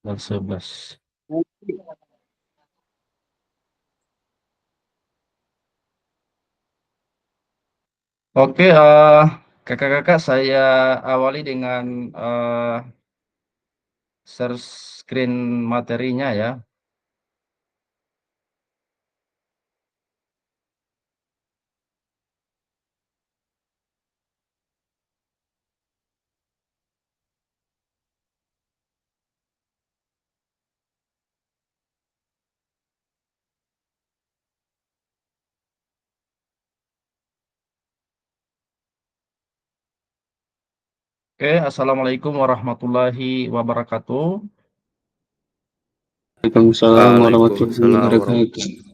tanggal 11. Oke, kakak-kakak saya awali dengan eh, share screen materinya ya. Oke, Assalamualaikum warahmatullahi wabarakatuh. Waalaikumsalam warahmatullahi Waalaikumsalam wabarakatuh. warahmatullahi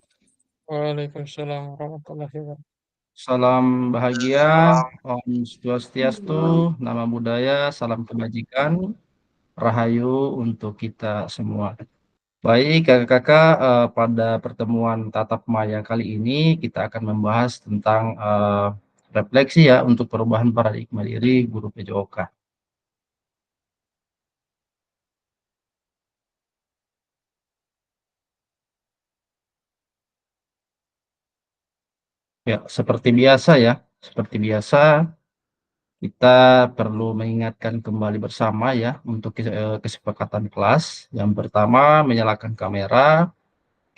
Waalaikumsalam warahmatullahi wabarakatuh. Salam bahagia, wabarakatuh. Om Swastiastu, nama budaya, salam kebajikan, rahayu untuk kita semua. Baik, kakak-kakak, pada pertemuan tatap maya kali ini kita akan membahas tentang refleksi ya untuk perubahan paradigma diri guru PJOK. Ya, seperti biasa kita perlu mengingatkan kembali bersama ya untuk kesepakatan kelas. Yang pertama, menyalakan kamera,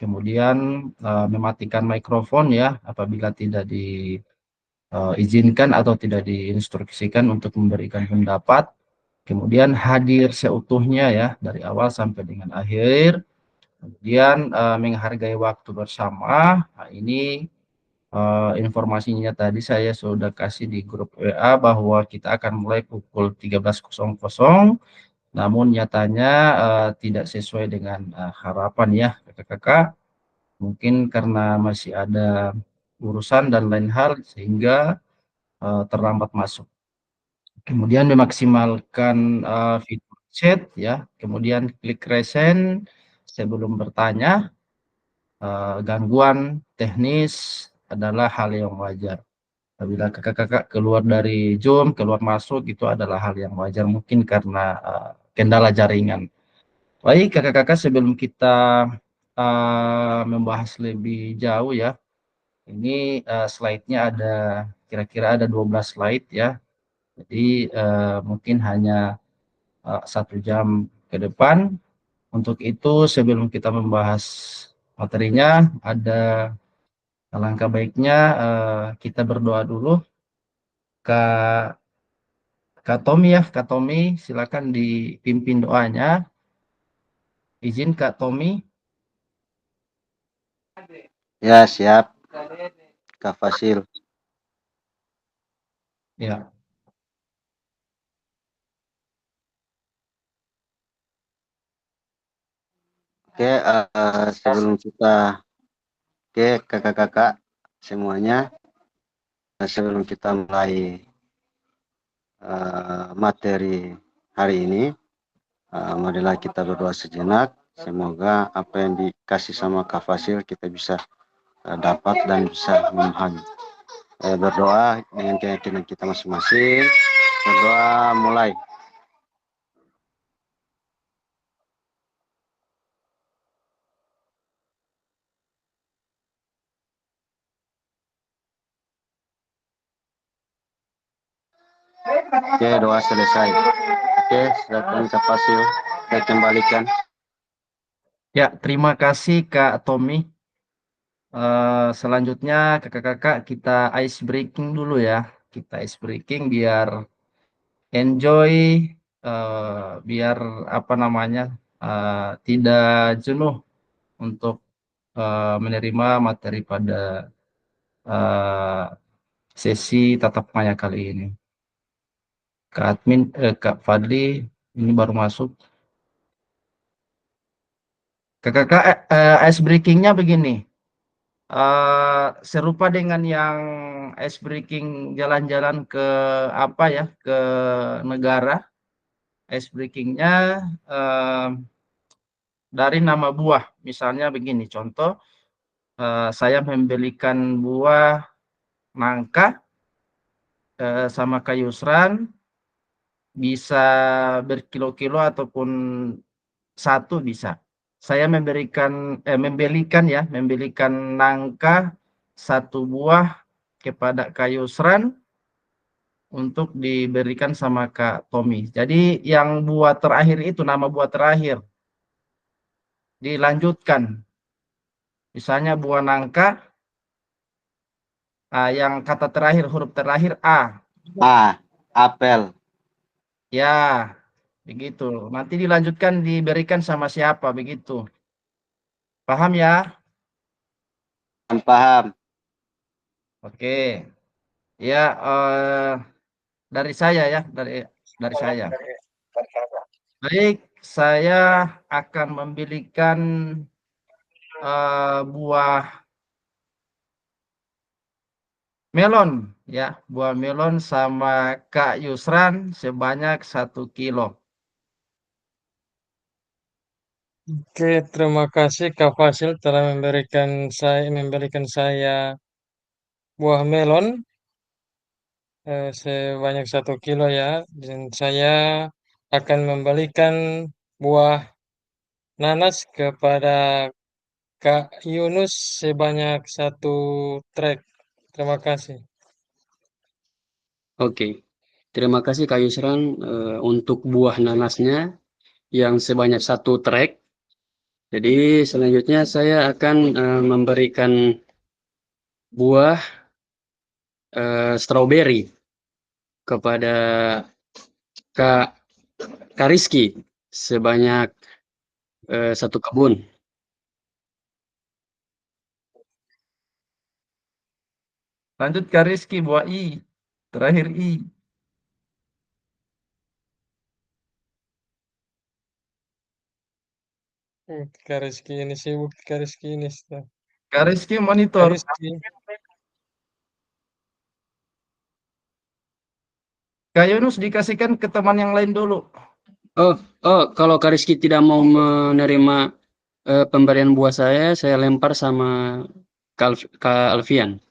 kemudian mematikan mikrofon ya apabila tidak diizinkan atau tidak diinstruksikan untuk memberikan pendapat. Kemudian hadir seutuhnya ya dari awal sampai dengan akhir. Kemudian menghargai waktu bersama. Nah, ini informasinya tadi saya sudah kasih di grup WA bahwa kita akan mulai pukul 13.00, namun nyatanya tidak sesuai dengan harapan ya kakak-kakak. Mungkin karena masih ada urusan dan lain hal sehingga terlambat masuk. Kemudian memaksimalkan fitur chat ya, kemudian klik resend sebelum bertanya. Gangguan teknis adalah hal yang wajar. Apabila kakak-kakak keluar dari Zoom, keluar masuk, itu adalah hal yang wajar mungkin karena kendala jaringan. Baik, kakak-kakak sebelum kita membahas lebih jauh ya, ini slide-nya ada kira-kira ada 12 slide ya. Jadi mungkin hanya 1 jam ke depan. Untuk itu sebelum kita membahas materinya, ada alangkah baiknya kita berdoa dulu. Kak Kak Tommy ya, Kak Tommy, silakan dipimpin doanya. Izin Kak Tommy. Ya, siap, Kak Fasil. Ya, Oke, sebelum kita ke kakak-kakak semuanya, sebelum kita mulai materi hari ini, marilah kita berdoa sejenak. Semoga apa yang dikasih sama Kak Fasil kita bisa dapat dan bisa memahami. Berdoa dengan keyakinan kita masing-masing. Berdoa mulai. Oke, doa selesai. Oke, silakan Kak Fasil. Saya kembalikan. ya, terima kasih Kak Tommy. Selanjutnya kakak-kakak kita ice breaking dulu ya. Kita ice breaking biar enjoy, biar apa namanya tidak jenuh untuk menerima materi pada eh, sesi tatap maya kali ini. Kak Admin, Kak Fadli, ini baru masuk. Kakak, ice breakingnya begini. Serupa dengan yang ice breaking jalan-jalan ke apa ya, ke negara. Ice breakingnya eh, dari nama buah. Misalnya begini, contoh, saya membelikan buah nangka sama kayu seran, bisa berkilo-kilo ataupun satu bisa. Saya membelikan nangka satu buah kepada Kak Yusran untuk diberikan sama Kak Tommy. Jadi yang buah terakhir itu, nama buah terakhir, dilanjutkan. Misalnya buah nangka, yang kata terakhir, huruf terakhir A. Apel. Ya, begitu. Nanti dilanjutkan diberikan sama siapa, begitu. Paham ya? Paham. Oke. Ya, dari saya ya, dari saya. Baik, saya akan membelikan buah melon ya, buah melon sama Kak Yusran sebanyak 1 kilo. Oke, terima kasih Kak Fasil telah memberikan saya buah melon sebanyak 1 kilo ya, dan saya akan memberikan buah nanas kepada Kak Yunus sebanyak 1 trek. Terima kasih. Oke, terima kasih Kak Yusran untuk buah nanasnya yang sebanyak 1 trek. Jadi selanjutnya saya akan memberikan buah stroberi kepada Kak Kariski sebanyak 1 kebun. Lanjut Kak Rizky, buah I. Terakhir I. Kak Rizky ini sibuk, Kak Rizky ini. Kak Rizky Kak monitor. Rizky. Kak Yunus dikasihkan ke teman yang lain dulu. Kalau Kariski tidak mau menerima pemberian buah saya lempar sama Kak Alfian.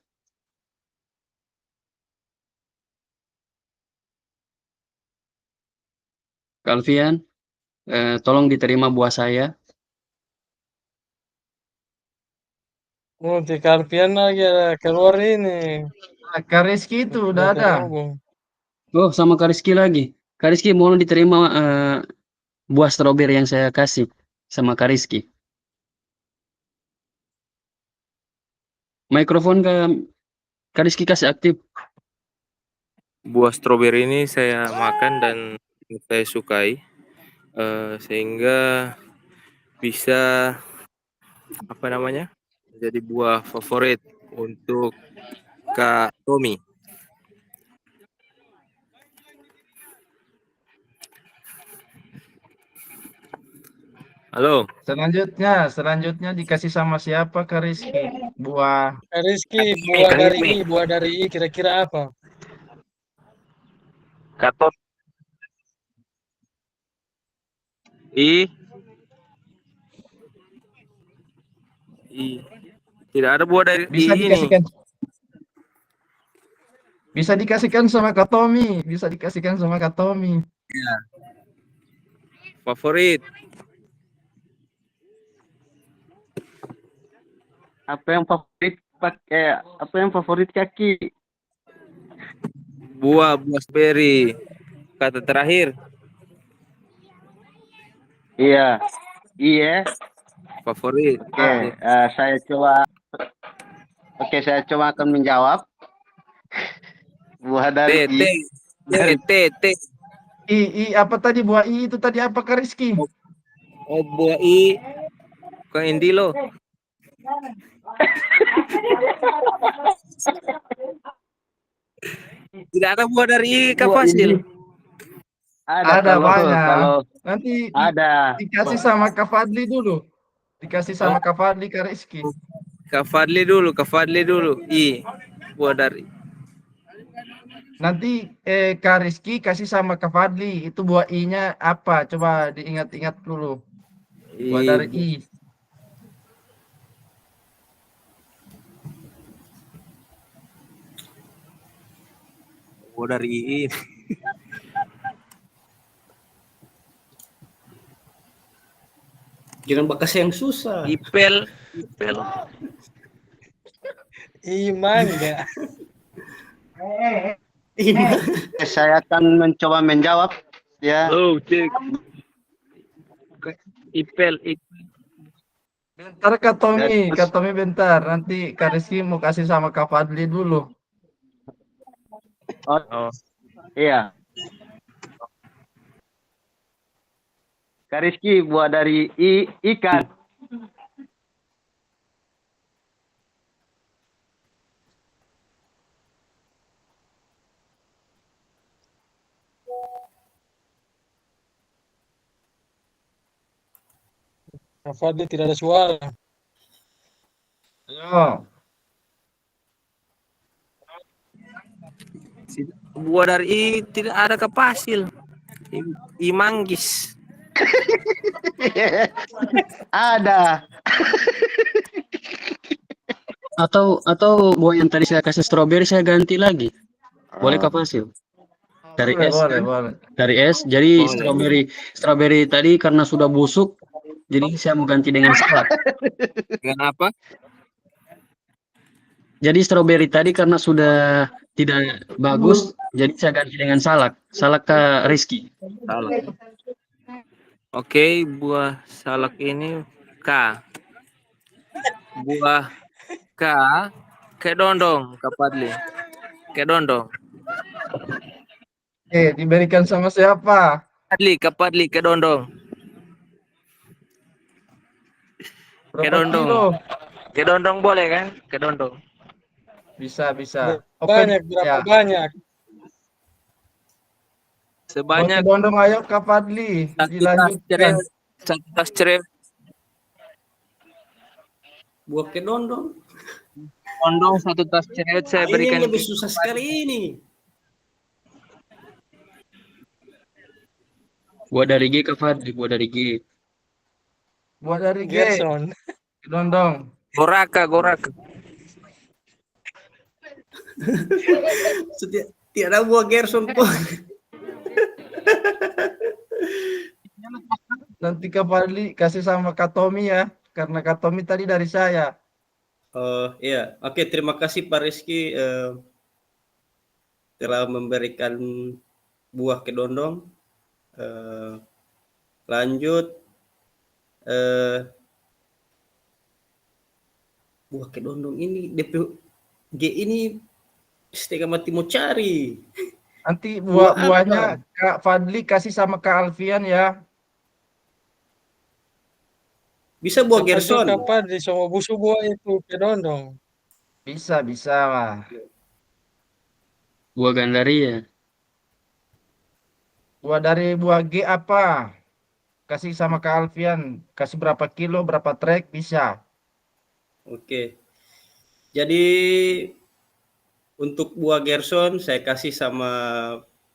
Kak Alfian, tolong diterima buah saya. Multi Alfian lagi ada keluar ini. Nah, Kak Rizky itu udah Tidak ada. terhubung. Oh, sama Kariski lagi. Kariski mau diterima buah stroberi yang saya kasih sama Kariski. Mikrofon Kariski kasih aktif. Buah stroberi ini saya makan dan saya sukai, sehingga bisa jadi buah favorit untuk Kak Tommy. Halo. Selanjutnya dikasih sama siapa Kak Rizky? Buah Kak Rizky, Kang Imi. buah dari I kira-kira apa? Kak Tommy. Tidak ada buah dari bisa ini. dikasihkan. Bisa dikasihkan sama Kak Tommy. Bisa dikasihkan sama Kak Tommy. Ya. Favorit. Apa yang favorit kaki? Buah stroberi. Kata terakhir. Iya. Iya. Favorit. Oke, saya coba akan menjawab. Buah dari T. I apa tadi buah I itu tadi apa Kak Rizky? Oh, buah I. Kang Indilo. Tidak ada buah dari Kak Fasil. Ada banyak. Kalau Nanti ada. dikasih sama Kak Fadli dulu. Dikasih sama Kak Fadli Kak Rizky. Kak Fadli dulu. Buah dari. Nanti Kak Rizky kasih sama Kak Fadli. Itu buah I-nya apa? Coba diingat-ingat dulu. Buah dari I. Buah dari I. Jangan bakas yang susah. Ipel. Mangga. Saya akan mencoba menjawab ya. Oh, cek. Ipel. Bentar Kak Tommy bentar. Nanti Kak Rizky mau kasih sama Kak Fadli dulu. Oh. Iya. Kak Rizky, buah dari ikan. Kak Fadli tidak ada suara. Ayo. Buah dari I tidak ada kapasil. Manggis. Ada. Atau buah yang tadi saya kasih stroberi saya ganti lagi. Boleh Kak Fasil? Dari Boleh, es boleh, kan? boleh. Dari es. Jadi Boleh. strawberry tadi karena sudah busuk, jadi saya mau ganti dengan salak. Kenapa? Jadi strawberry tadi karena sudah tidak bagus, jadi saya ganti dengan salak. Salak Kak Rizky. Salak. Oke, buah salak ini K. Buah K. Kedondong, Kak Fadli. Kedondong. Diberikan sama siapa? Kak Fadli, kedondong. Berapa Kedondong. kilo? Kedondong boleh kan? Kedondong. Bisa. Banyak, berapa banyak? Sebanyak Oke, Dondong, ayo Kak Fadli. Dilanjutkan. satu tas cerewet. Buah kedondong. Kedondong satu tas cerewet saya Ini berikan. yang lebih susah sekali ini. Buah dari G Kak Fadli, buah dari G. Buat dari G. Gerson. Dondong. Goraka. Tidak ada buah Gerson kok. Nanti Kak Fadli kasih sama Kak Tommy ya. Karena Kak Tommy tadi dari saya. Iya. Oke, terima kasih Pak Rizky telah memberikan buah kedondong. Lanjut. Buah kedondong ini DP G ini setengah mati mau cari. Nanti Buah buahnya Kak Fadli kasih sama Kak Alfian ya. Bisa buah Gerson. Kak Fadli semua busuk buah itu kedondong. Bisa lah. Buah gandaria. Buah dari buah G apa? Kasih sama Kak Alfian. Kasih berapa kilo, berapa trek, bisa. Oke. Jadi untuk buah Gerson saya kasih sama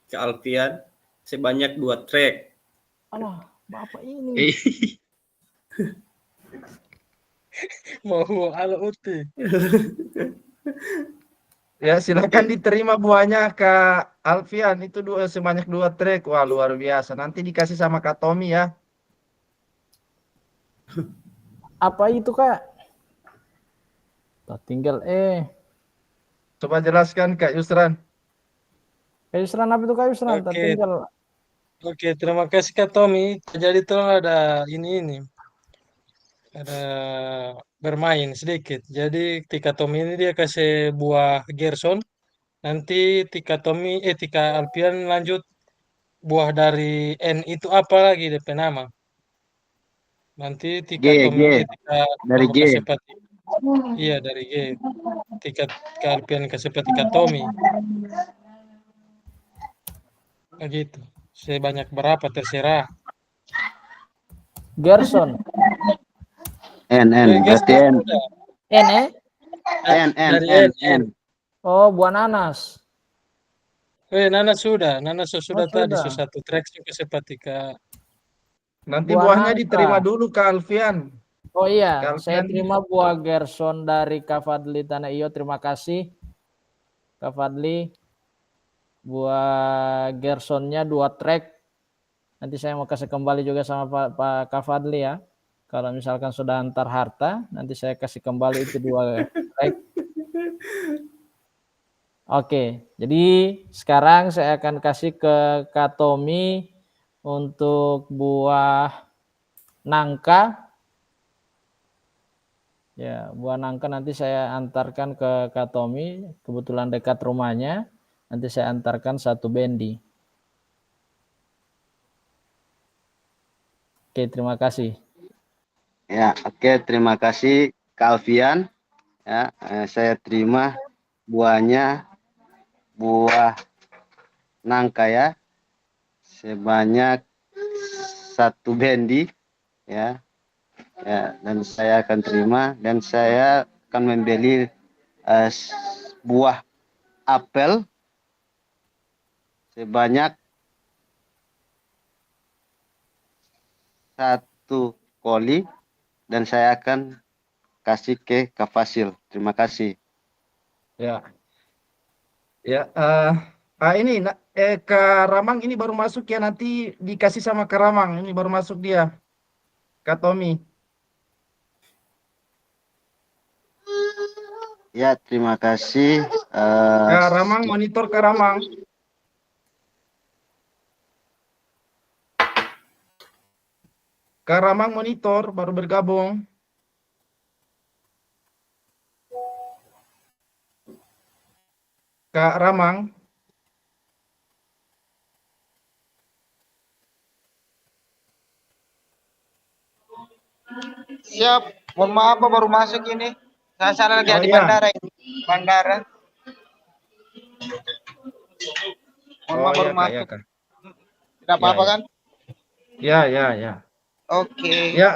ke Alfian sebanyak 2 trek. Alah, Bapak ini. Mau ala uti. Ya silakan diterima buahnya Kak Alfian. Itu sebanyak 2 trek. Wah luar biasa. Nanti dikasih sama Kak Tommy ya. Apa itu Kak? Tinggal Coba jelaskan Kak Yusran. Kak Yusran apa itu Kak Yusran? Oke. Tinggal. Oke, terima kasih Kak Tommy. Jadi tuh ada ini. Ada bermain sedikit. Jadi Tika Tommy ini dia kasih buah Gerson. Nanti Tika Alpian lanjut buah dari N itu apa lagi DP nama. Nanti Tika Tommy Tika Dari G. kasih pati. Iya dari G. Tika Alpian kasih pati Tika Tommy. Begitu. Sebanyak berapa terserah. Gerson. N. Berarti N. N. Oh, buah nanas. Nanas sudah tadi sudah. satu trek juga seperti Kak. Nanti Buah buahnya nangka. diterima dulu Kak Alfian. Oh iya, Kak saya Alfian. terima buah Gerson dari Kak Fadli Tanah Iyo. Terima kasih Kak Fadli. Buah Gersonnya 2 trek. Nanti saya mau kasih kembali juga sama Pak Kak Fadli ya. Kalau misalkan sudah antar harta, nanti saya kasih kembali itu 2 like. Oke, jadi sekarang saya akan kasih ke Kak Tommy untuk buah nangka. Ya, buah nangka nanti saya antarkan ke Kak Tommy, kebetulan dekat rumahnya. Nanti saya antarkan 1 bendi. Oke, terima kasih. Ya, oke, terima kasih Kak Alfian. Ya, saya terima buahnya, buah nangka ya, sebanyak 1 bendi ya. Ya, dan saya akan terima dan saya akan membeli buah apel sebanyak 1 koli dan saya akan kasih ke Kak Fasil. Terima kasih. Ya, ya. Ini Kak Ramang ini baru masuk ya, nanti dikasih sama Kak Ramang. Ini baru masuk dia, Kak Tommy. Ya, terima kasih. Kak Ramang, monitor Kak Ramang. Kak Ramang monitor, baru bergabung. Kak Ramang. Siap, mohon maaf Pak, baru masuk ini. Saya sana lagi di iya. bandara ini. Bandara. Mohon maaf baru Kak, masuk. ya, Kak. Tidak apa-apa Ya. kan? Ya. Oke. Ya,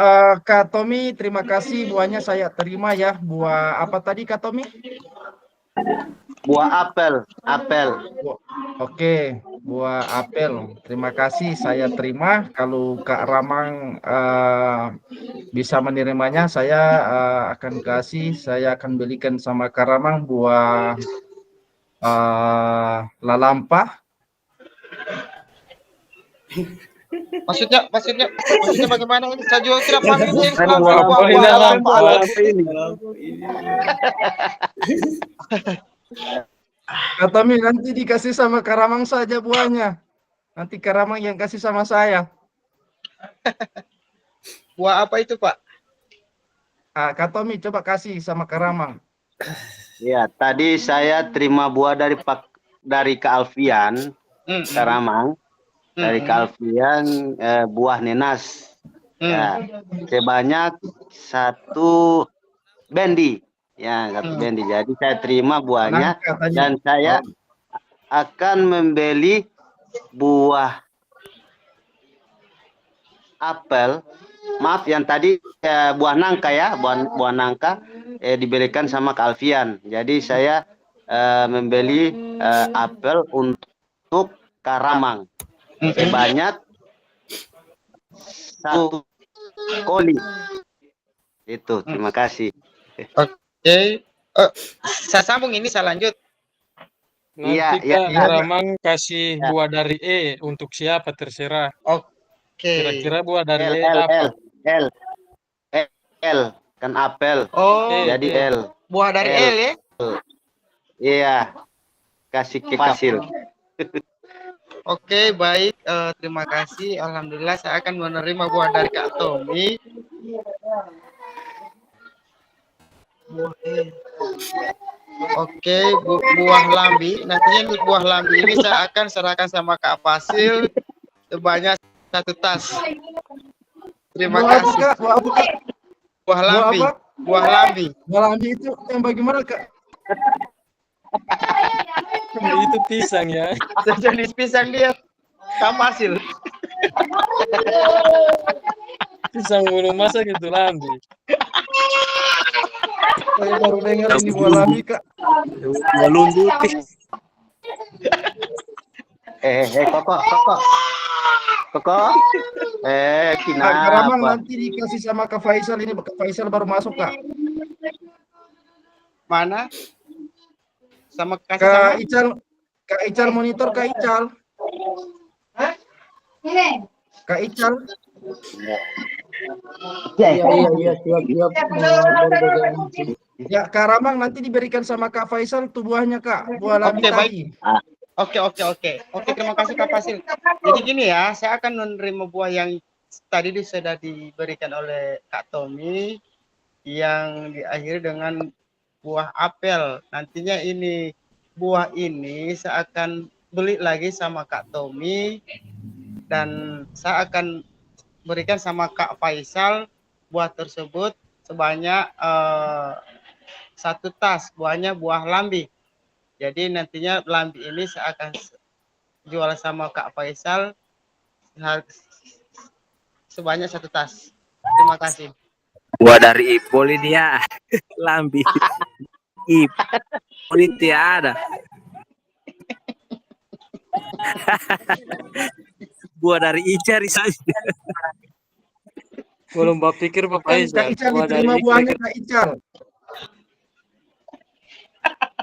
Kak Tommy, terima kasih buahnya saya terima ya. Buah apa tadi Kak Tommy? Buah apel. Oke, buah apel. Terima kasih, saya terima. Kalau Kak Ramang bisa menerimanya, saya akan kasih. Saya akan belikan sama Kak Ramang buah lalampa. Maksudnya bagaimana ini? Saya juga tidak paham ini. Kak Tommy, nanti dikasih sama Kak Ramang saja buahnya. Nanti Kak Ramang yang kasih sama saya. Buah apa itu Pak? Kak Tommy coba kasih sama Kak Ramang. Ya, tadi saya terima buah dari Kak Alfian, Kak Ramang. Dari Kak Alfian buah nenas. Ya, sebanyak 1 bendi. Ya, 1 bendi. Jadi saya terima buahnya dan saya akan membeli buah apel. Maaf, yang tadi buah nangka ya, buah nangka dibelikan sama Kak Alfian. Jadi saya membeli apel untuk Kak Ramang sebanyak 1 koli. Itu, terima kasih. Oke. Saya sambung ini, saya lanjut. Nanti Kak Ramang kasih buah dari E untuk siapa terserah. Oke. Kira-kira buah dari E apa? L kan apel. Oh, jadi L. Buah dari L ya? Iya. Kasih ke Fasil. Oke, baik. Terima kasih. Alhamdulillah saya akan menerima buah dari Kak Tommy. Oke, buah lambi. Nantinya buah lambi ini saya akan serahkan sama Kak Fasil sebanyak 1 tas. Terima kasih. Buah lambi. Buah lambi. Buah lambi itu yang bagaimana Kak? Itu pisang ya. Sejenis pisang dia. Kak Fasil. Pisang belum masak itu lambi. Saya baru dengar ini buah lambi Kak. Koko. Kak Ramang Kenapa? nanti dikasih sama Kak Faisal, ini Kak Faisal baru masuk Kak. Mana? Sama kasih Kak sama? Ical, Kak Ical monitor Kak Ical. Kak Ical. Iya, siap-siap mau berdagang. Ya, Kak Ramang nanti diberikan sama Kak Faisal tuh buahnya, Kak. Buah lambi Oke, baik. tadi. Oke, terima kasih Kak Fasil. Jadi gini ya, saya akan menerima buah yang tadi sudah diberikan oleh Kak Tommy yang diakhiri dengan buah apel. Nantinya ini buah ini saya akan beli lagi sama Kak Tommy dan saya akan berikan sama Kak Faisal buah tersebut sebanyak 1 tas, buahnya buah lambi. Jadi nantinya lambi ini saya akan jual sama Kak Faisal sebanyak 1 tas. Terima kasih. Buah dari Ipol ini ya. Lambi. Ipol itu ada. Buah dari Icari saja. Belum pikir Pak Kak Faisal. Ical Buah dari diterima Iqbal. buahnya, Kak Ical.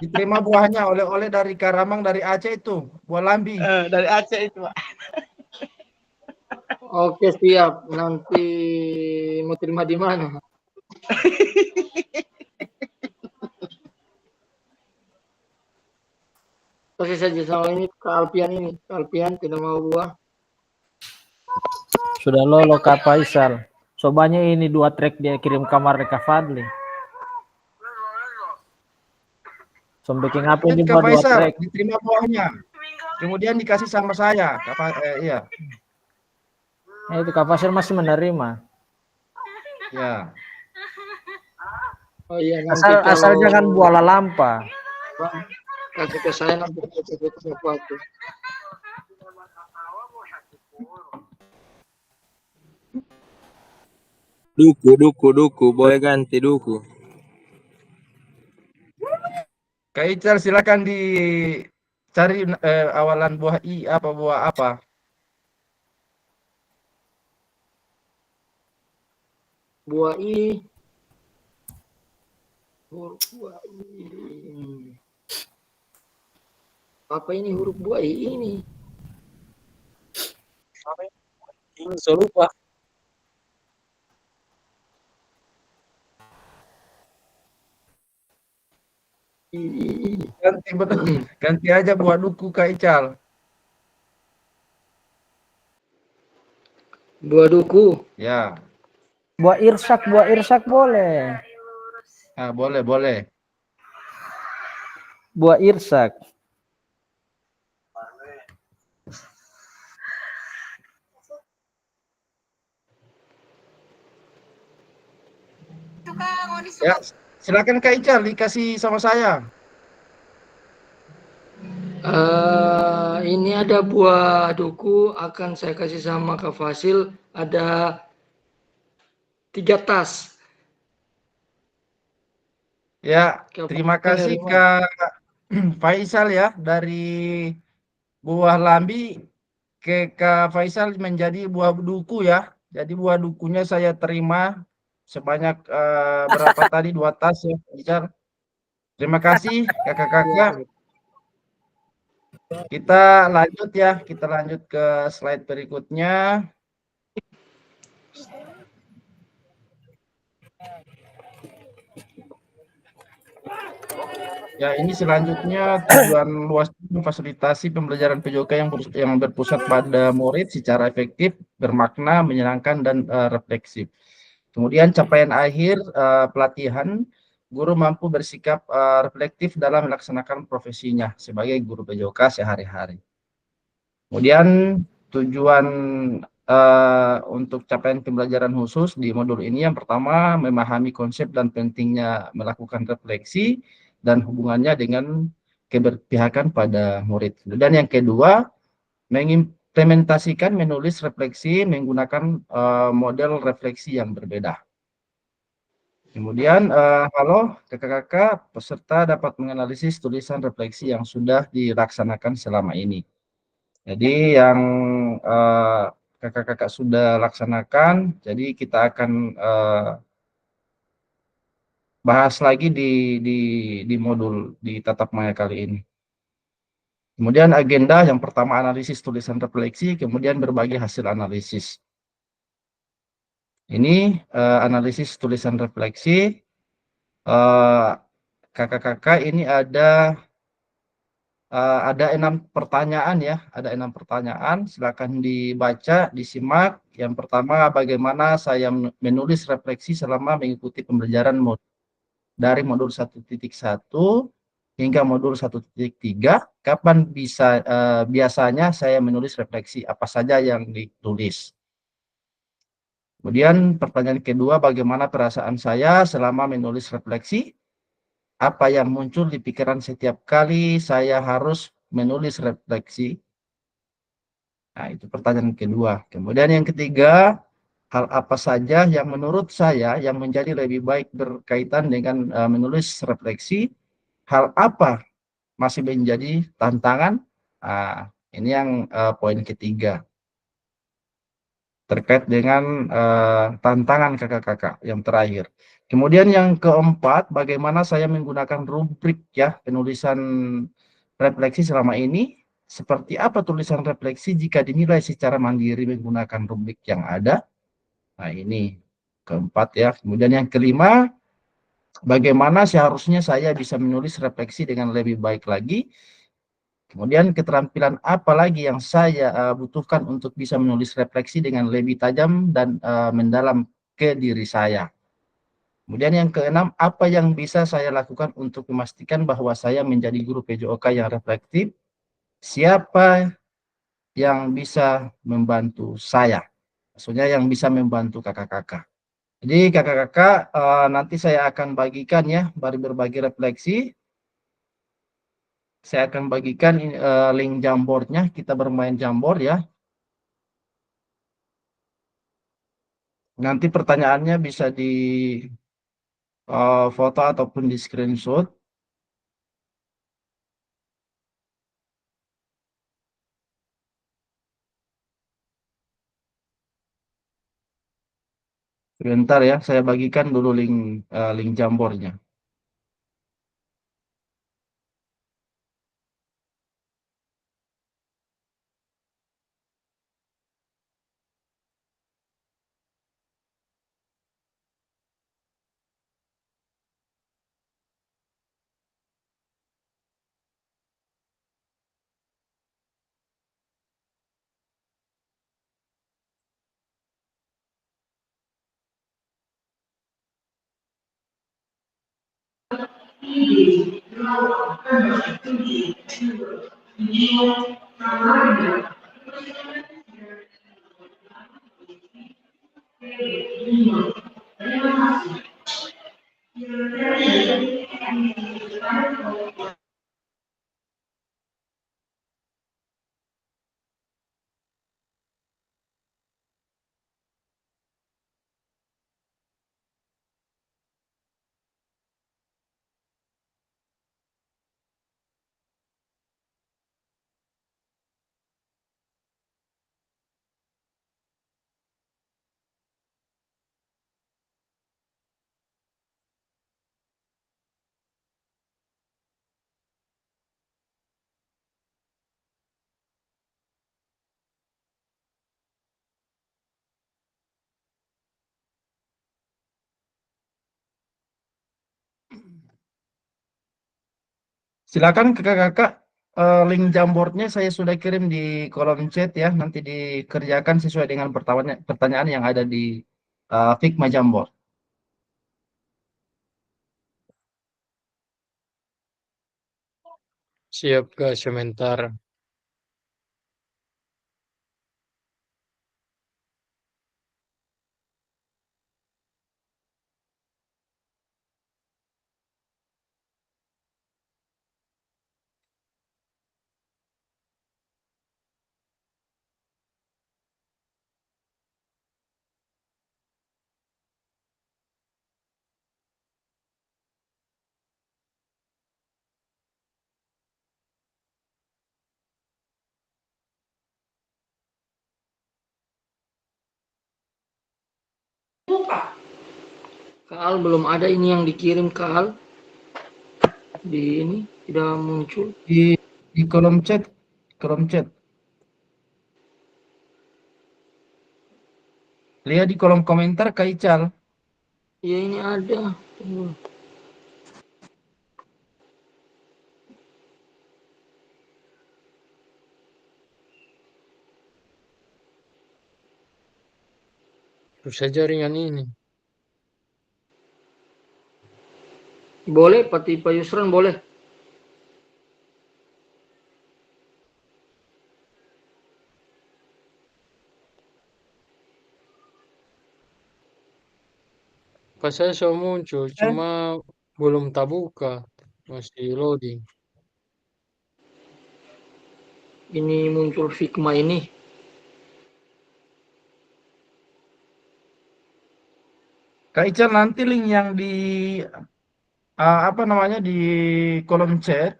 Diterima buahnya oleh-oleh dari Kak Ramang dari Aceh itu. Buah lambi. Dari Aceh itu, Pak. Oke, siap. Nanti mau terima di mana? Kasih saja sama ini ke Alpian ini. Ke Alpian tidak mau buah. Sudah lolo Kak Faisal. Sobanya ini 2 trek dia kirim kamar ke Kak Fadli. So bikin apa ini Kak buat 2 Faisal trek. diterima buahnya. Kemudian dikasih sama saya. Iya. Itu Kak Faisal masih menerima. Ya. Oh iya, nanti Asal kalau jangan buah lalampa. kasih ke saya nanti saya kasih ke sesuatu. Duku. Boleh ganti duku. Kak Ical silakan dicari awalan buah I apa buah apa. Buah I. Huruf buah I. Apa ini huruf buah I ini? Serupa. Ganti aja buah duku Kak Ical. Buah duku. Ya. Buah irsak boleh. Nah, boleh. Buah irsak. Ya, silakan Kak Ical dikasih sama saya. Ini ada buah duku akan saya kasih sama Kak Fasil. Ada 3 tas. Ya, terima kasih Kak Faisal ya dari buah lambi ke Kak Faisal menjadi buah duku ya. Jadi buah dukunya saya terima sebanyak berapa tadi 2 tas ya Kak Ical. Terima kasih kakak-kakak. Kita lanjut ke slide berikutnya. Ya, ini selanjutnya tujuan luas memfasilitasi pembelajaran PJOK yang berpusat pada murid secara efektif, bermakna, menyenangkan, dan refleksif. Kemudian capaian akhir pelatihan, guru mampu bersikap reflektif dalam melaksanakan profesinya sebagai guru PJOK sehari-hari. Kemudian tujuan untuk capaian pembelajaran khusus di modul ini yang pertama memahami konsep dan pentingnya melakukan refleksi dan hubungannya dengan keberpihakan pada murid. Dan yang kedua mengimplementasikan menulis refleksi menggunakan model refleksi yang berbeda. Kemudian halo kakak-kakak, peserta dapat menganalisis tulisan refleksi yang sudah dilaksanakan selama ini. Jadi yang kakak-kakak sudah laksanakan, jadi kita akan bahas lagi di modul di tatap maya kali ini. Kemudian agenda yang pertama analisis tulisan refleksi, kemudian berbagi hasil analisis. Ini analisis tulisan refleksi. Kakak-kakak ini ada 6 pertanyaan ya, ada 6 pertanyaan. Silakan dibaca, disimak. Yang pertama, bagaimana saya menulis refleksi selama mengikuti pembelajaran dari modul 1.1 hingga modul 1.3. Kapan biasanya saya menulis refleksi, apa saja yang ditulis. Kemudian pertanyaan kedua, bagaimana perasaan saya selama menulis refleksi? Apa yang muncul di pikiran setiap kali saya harus menulis refleksi? Nah, itu pertanyaan kedua. Kemudian yang ketiga, hal apa saja yang menurut saya yang menjadi lebih baik berkaitan dengan menulis refleksi? Hal apa masih menjadi tantangan? Nah, ini yang poin ketiga. Terkait dengan tantangan kakak-kakak yang terakhir. Kemudian yang keempat, bagaimana saya menggunakan rubrik ya penulisan refleksi selama ini. Seperti apa tulisan refleksi jika dinilai secara mandiri menggunakan rubrik yang ada. Nah ini keempat ya. Kemudian yang kelima, bagaimana seharusnya saya bisa menulis refleksi dengan lebih baik lagi. Kemudian keterampilan apa lagi yang saya butuhkan untuk bisa menulis refleksi dengan lebih tajam dan mendalam ke diri saya. Kemudian yang keenam, apa yang bisa saya lakukan untuk memastikan bahwa saya menjadi guru PJOK yang reflektif? Siapa yang bisa membantu saya? Maksudnya yang bisa membantu kakak-kakak. Jadi kakak-kakak nanti saya akan bagikan ya, berbagi refleksi. Saya akan bagikan link Jamboardnya, kita bermain Jamboard ya. Nanti pertanyaannya bisa di foto ataupun di screenshot. Sebentar ya, saya bagikan dulu link Jamboardnya. Silakan kakak-kakak, link Jamboardnya saya sudah kirim di kolom chat ya. Nanti dikerjakan sesuai dengan pertanyaan yang ada di Figma Jamboard. Siap Kak, sebentar. Kal belum ada ini yang dikirim Kal. Di ini tidak muncul. Di kolom chat, kolom chat. Lihat di kolom komentar Kak Ical. Ya ini ada. Tunggu. Susah jaringan ini. Boleh, Pak Yusran boleh. Pas saya sudah muncul, cuma belum tabuka. Masih loading. Ini muncul Figma ini. Kak Ical, nanti link yang di apa namanya di kolom chat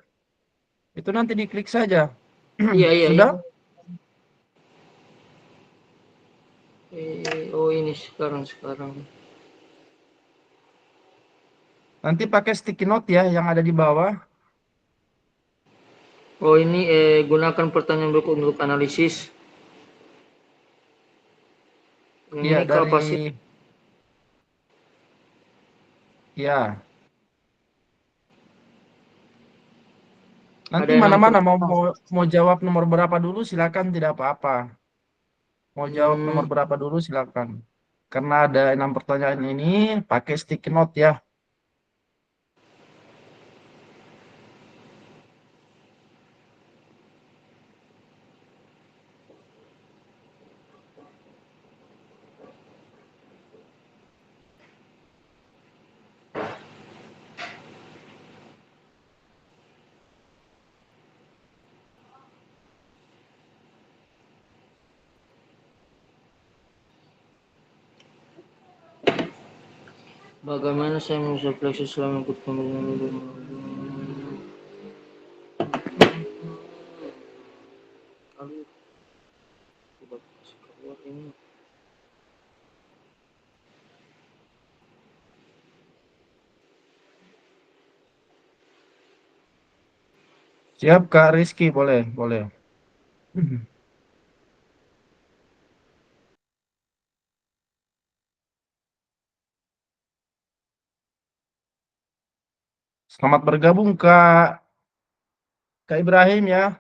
itu nanti diklik saja. Iya, iya, iya. Sudah? Oh ini sekarang. Nanti pakai sticky note ya yang ada di bawah. Oh ini gunakan pertanyaan berikut untuk analisis. Yang Iya ini dari kapasitas. ya. Nanti Ada 6 mana-mana mau, pertanyaan. mau mau jawab nomor berapa dulu silakan tidak apa-apa. Mau jawab nomor Hmm, berapa dulu silakan. Karena ada 6 pertanyaan ini pakai sticky note ya. Bagaimana saya bisa fleksi selama ikut pemilihan? Aduh, coba kasih keluar ini. Siap Kak Rizky, boleh, boleh. Selamat bergabung Kak Ibrahim ya.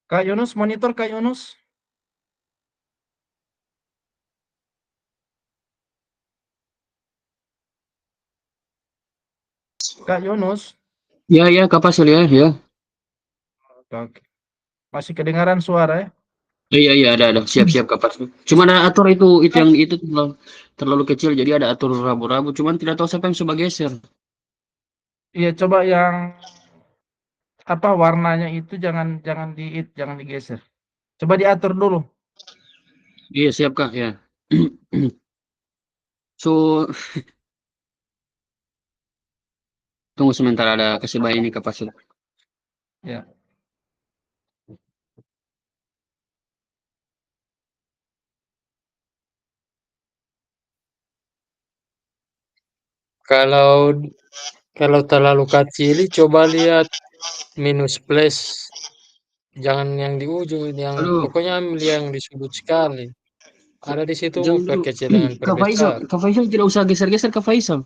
Kak Yunus, monitor Kak Yunus. Kak Yunus. Ya, ya, Kapasil ya, ya. Oke. Masih kedengaran suara ya? Iya, iya, ada, siap-siap Kapasil. Cuma ada atur itu yang itu terlalu kecil, jadi ada atur rabu-rabu. Cuman tidak tahu siapa yang coba geser. Iya, coba yang apa warnanya itu jangan jangan jangan digeser. Coba diatur dulu. Iya, siap Kak, ya. So, tunggu sebentar ada kasih ini Kapasil. Ya. Kalau kalau terlalu kecil, coba lihat minus plus. Jangan yang di ujung, yang Halo, pokoknya ambil yang disebut sekali. Ada di situ jangan dulu. perkecil dengan perbesar. Kak Faisal tidak usah geser-geser Kak Faisal.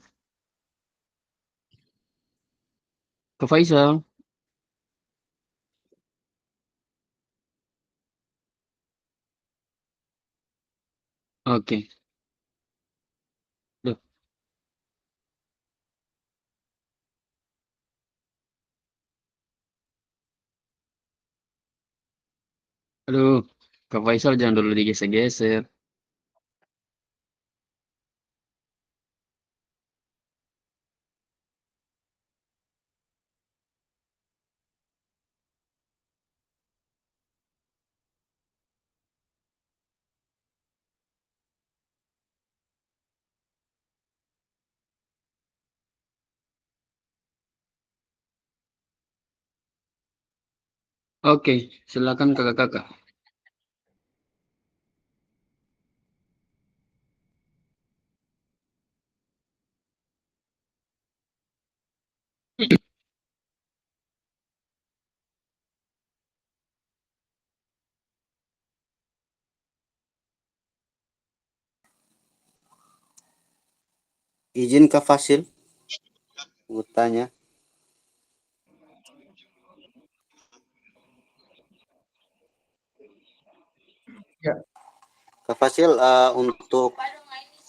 Kak Faisal. Oke. Duh, aduh, Kak Faisal jangan dulu digeser-geser. Oke, silakan kakak-kakak. Izin Kak Fasil, mau tanya. Ya. Kak Fasil, untuk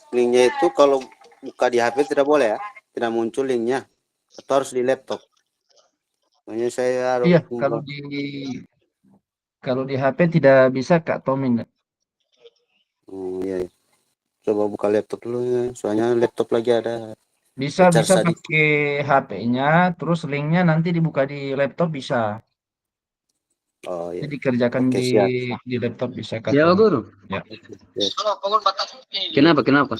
linknya itu kalau buka di HP tidak boleh ya? Tidak muncul linknya? Atau harus di laptop? Soalnya saya harus Iya, kalau di HP tidak bisa Kak Tomin. Oh, iya, iya. Coba buka laptop dulu ya. Soalnya laptop lagi ada Bisa charge sedikit. pakai HP-nya, terus linknya nanti dibuka di laptop bisa. Oh iya. Jadi dikerjakan Oke, siap. di laptop bisa Kak Ya, Tomin. guru. Ya. Oke. Kenapa? Kenapa?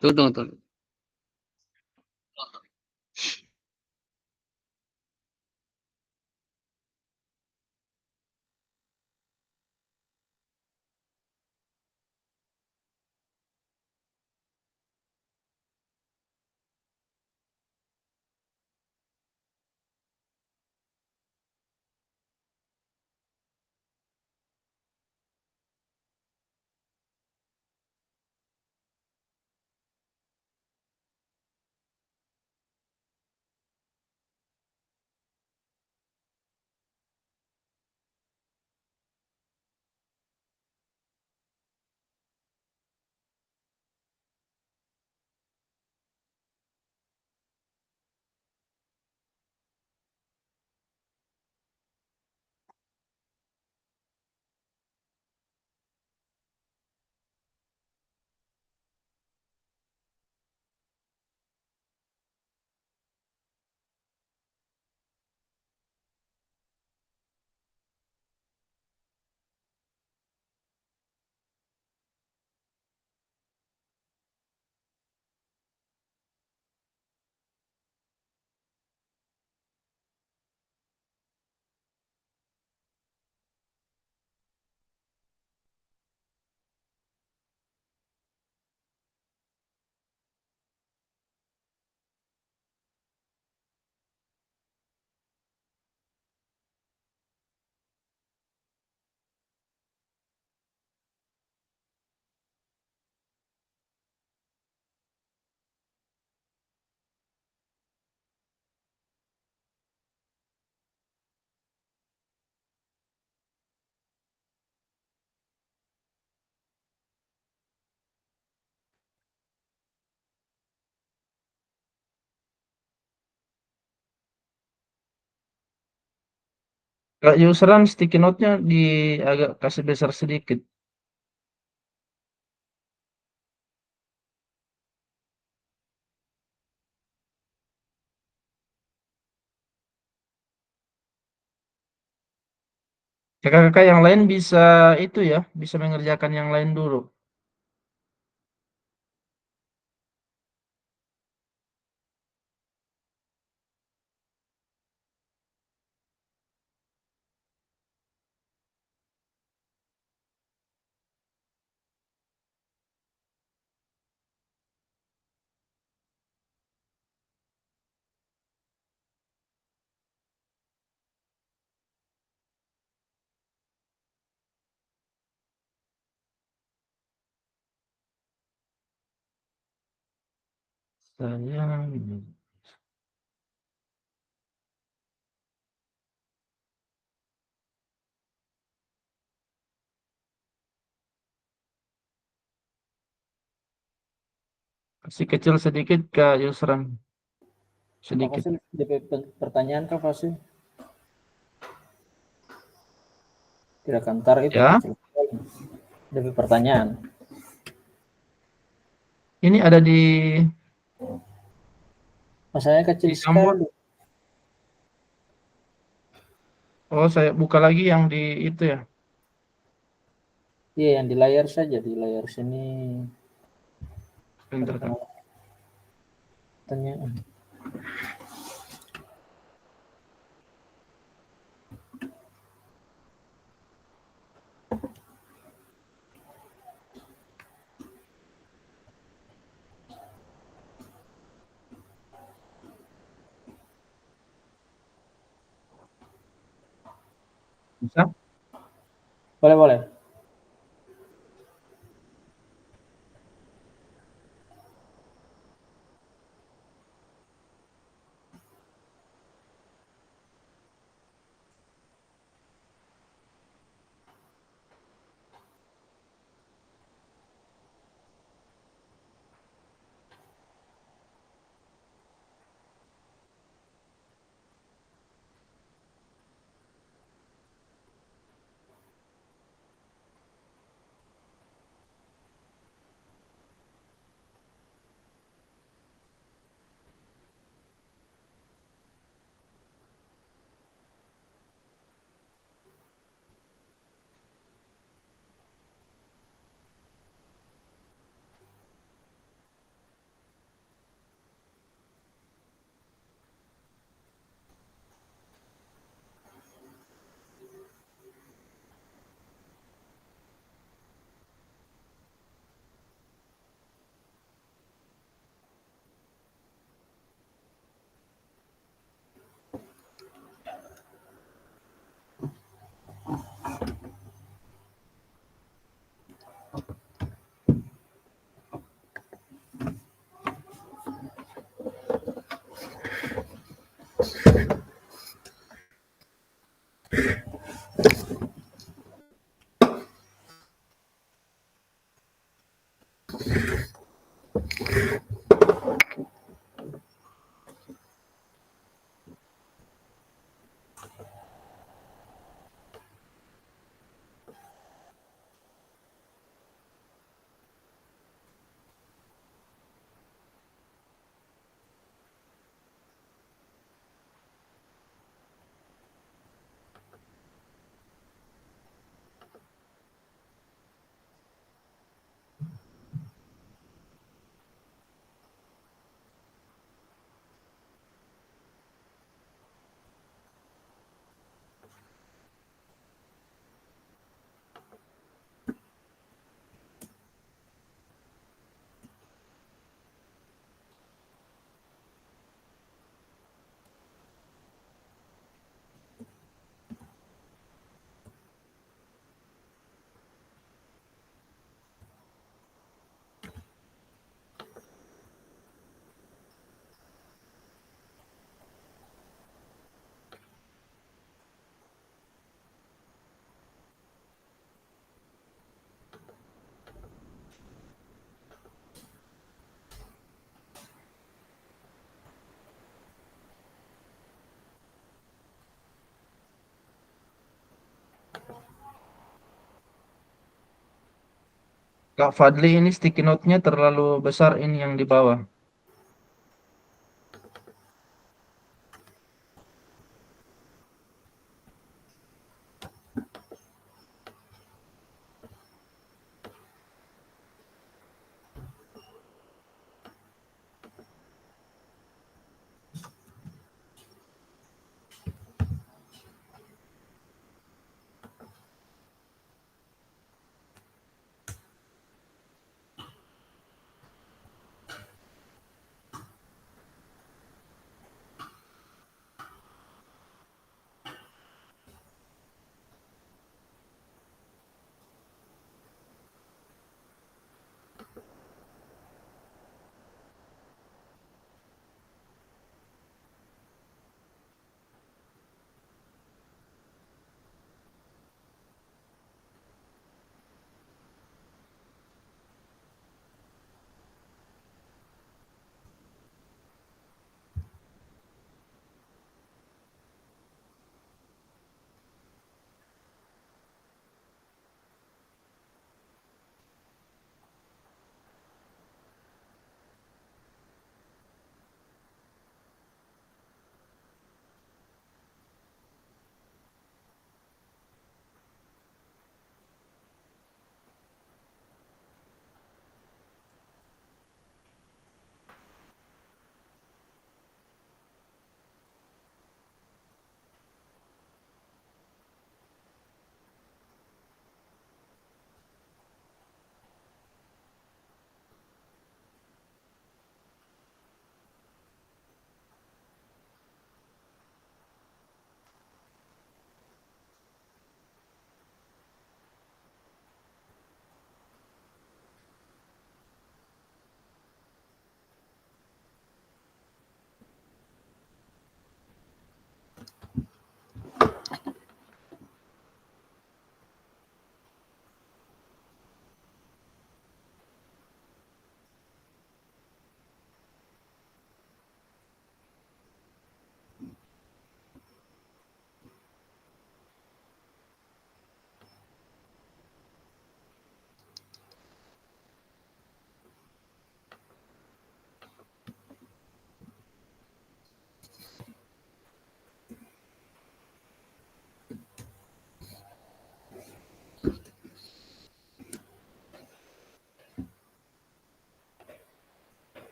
Tunggu. Kak Yusran sticky note-nya agak kasih besar sedikit. Kakak-kakak yang lain bisa itu ya, bisa mengerjakan yang lain dulu. Saya kasih kecil sedikit Kak Yusran. Kak Sedikit. Fasil, DP pertanyaan Kak Fasil. Tidak kantar itu Ya, kecil. DP pertanyaan. ini ada Masanya kecil di Jamboard. sekali. Oh, saya buka lagi yang di itu ya. Iya, yang di layar saja, di layar sini. Bentar, Kak. Pertanyaan. Bisa? Boleh, boleh. Kak Fadli, ini sticky note-nya terlalu besar ini yang di bawah.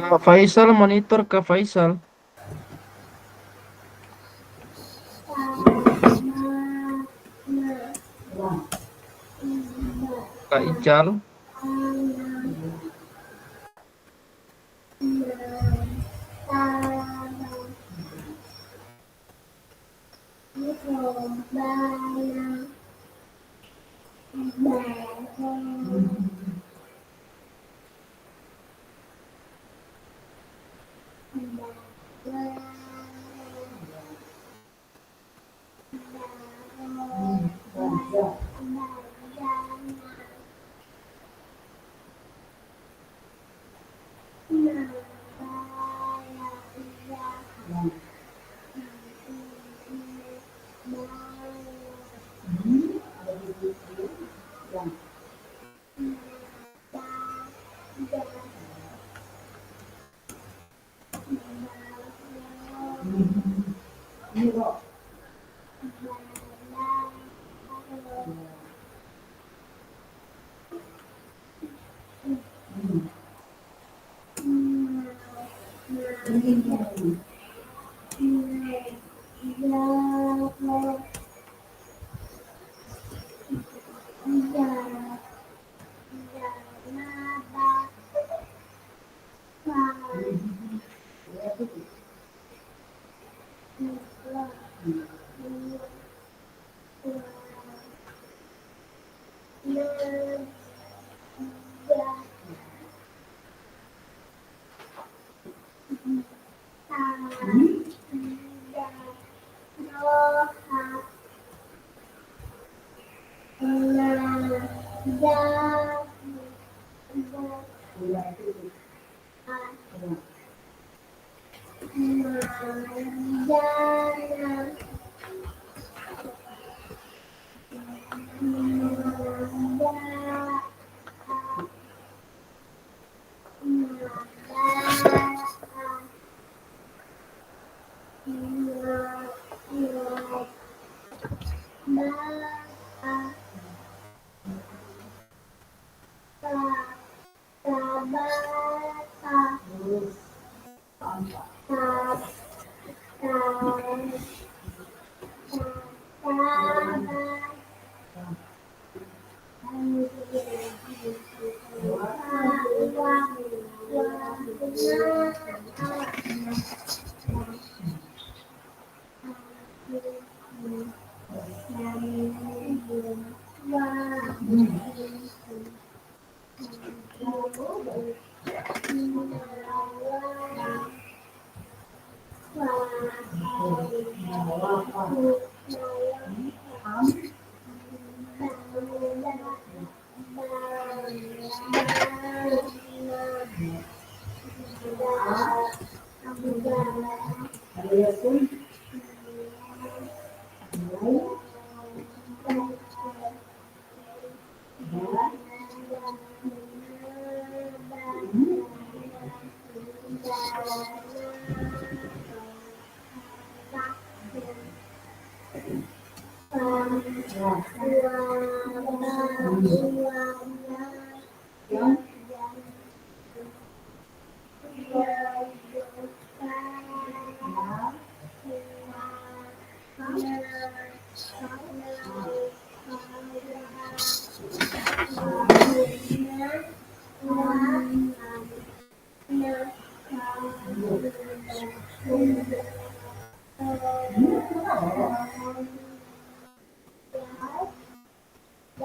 Kak Faisal, monitor Kak Faisal. Kak Ical.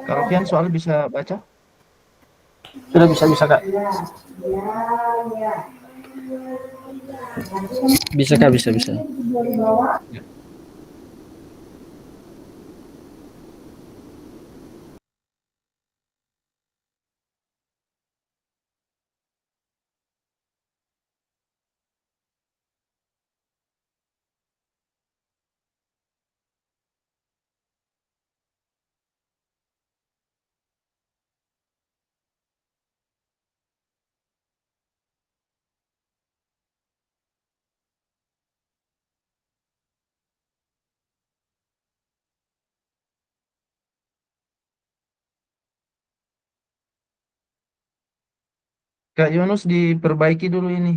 Kak Alfian soal bisa baca? Sudah bisa Kak. Bisa Kak, bisa. Ya. Kak Yunus diperbaiki dulu ini.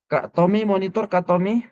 Kak Tommy, monitor Kak Tommy.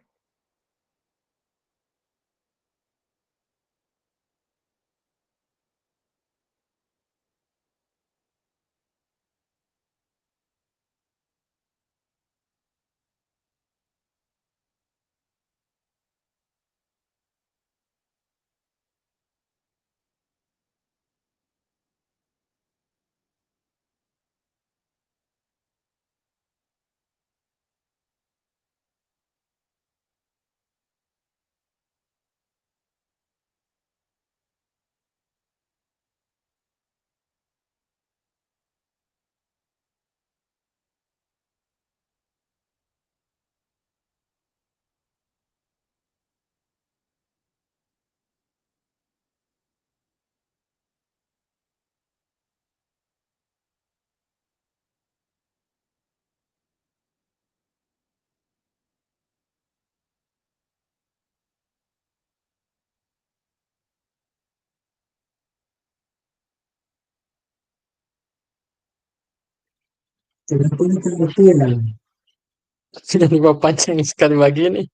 Sudah lupa panjang sekali begini.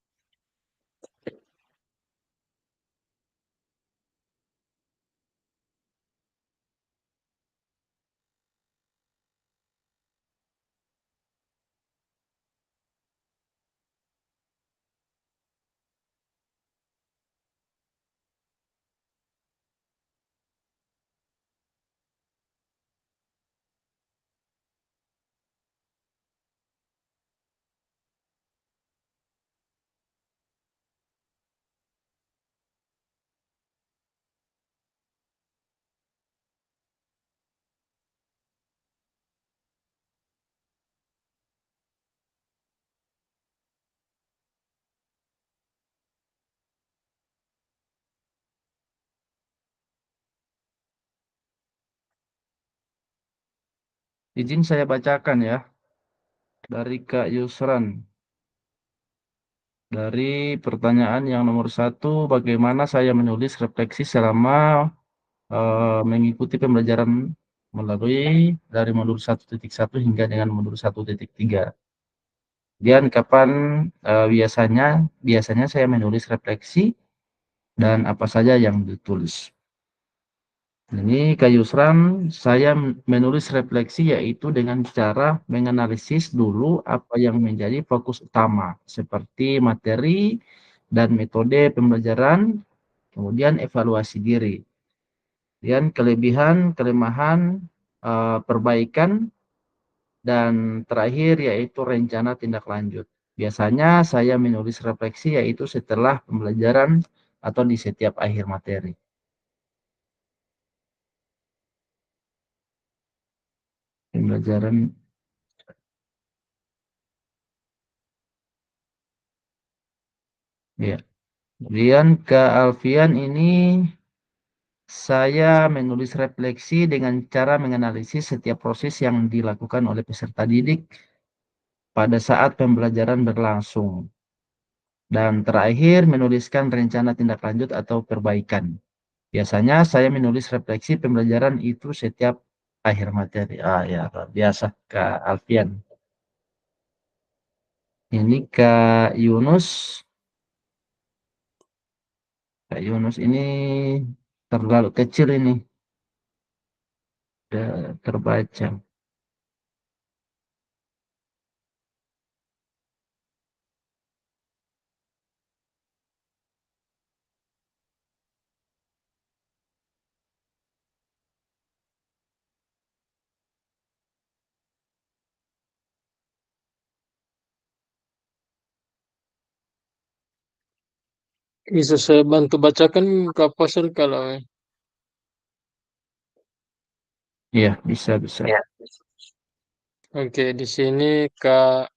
izin saya bacakan ya dari Kak Yusran. Dari pertanyaan yang nomor 1, bagaimana saya menulis refleksi selama mengikuti pembelajaran melalui dari modul 1.1 hingga dengan modul 1.3. Kemudian kapan biasanya saya menulis refleksi dan apa saja yang ditulis. Ini Kak Yusran, saya menulis refleksi yaitu dengan cara menganalisis dulu apa yang menjadi fokus utama, seperti materi dan metode pembelajaran, kemudian evaluasi diri. Kemudian kelebihan, kelemahan, perbaikan, dan terakhir yaitu rencana tindak lanjut. Biasanya saya menulis refleksi yaitu setelah pembelajaran atau di setiap akhir materi. Pembelajaran, ya. Kemudian ke Alfian ini saya menulis refleksi dengan cara menganalisis setiap proses yang dilakukan oleh peserta didik pada saat pembelajaran berlangsung. Dan terakhir menuliskan rencana tindak lanjut atau perbaikan. Biasanya saya menulis refleksi pembelajaran itu setiap akhir materi. Ya, luar biasa Kak Alfian. Ini Kak Yunus. Kak Yunus ini terlalu kecil ini. Sudah terbaca. Bisa saya bantu bacakan Kak Fasil kalau Iya, bisa. Ya. Oke, di sini Kak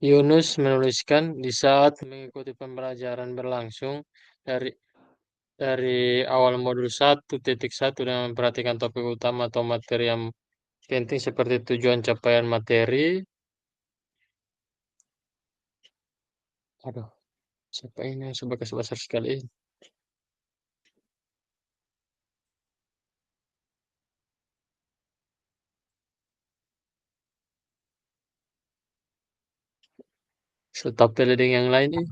Yunus menuliskan di saat mengikuti pembelajaran berlangsung dari awal modul 1.1 dan memperhatikan topik utama atau materi yang penting seperti tujuan capaian materi. Aduh, siapa ini yang sebagai besar sekali? Stop leading yang lain ini.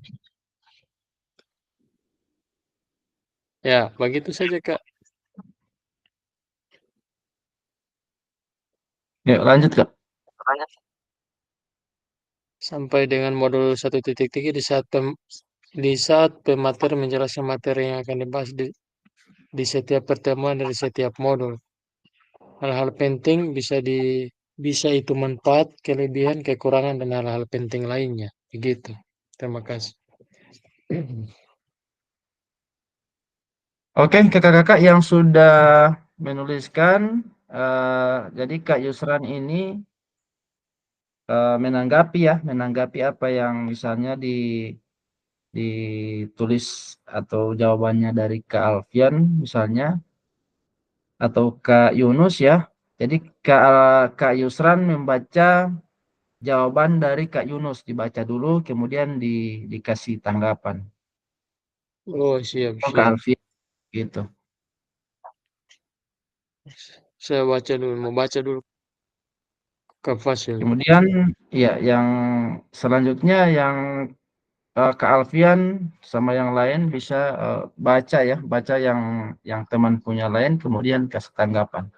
Ya, begitu saja Kak. Yuk, lanjut Kak. Sampai dengan modul 1.3 di saat pemateri menjelaskan materi yang akan dibahas di setiap pertemuan dari setiap modul. Hal-hal penting bisa itu manfaat, kelebihan, kekurangan dan hal-hal penting lainnya. Begitu. Terima kasih. Oke, kakak-kakak yang sudah menuliskan, jadi Kak Yusran ini menanggapi apa yang misalnya ditulis atau jawabannya dari Kak Alfian misalnya atau Kak Yunus ya. Jadi Kak Yusran membaca jawaban dari Kak Yunus, dibaca dulu kemudian dikasih tanggapan. Oh, siap, Oh, Kak siap. Alfian gitu. Saya mau baca dulu ke Fasil. Kemudian ya yang selanjutnya yang Kak Alfian sama yang lain bisa baca yang teman punya lain kemudian kasih tanggapan.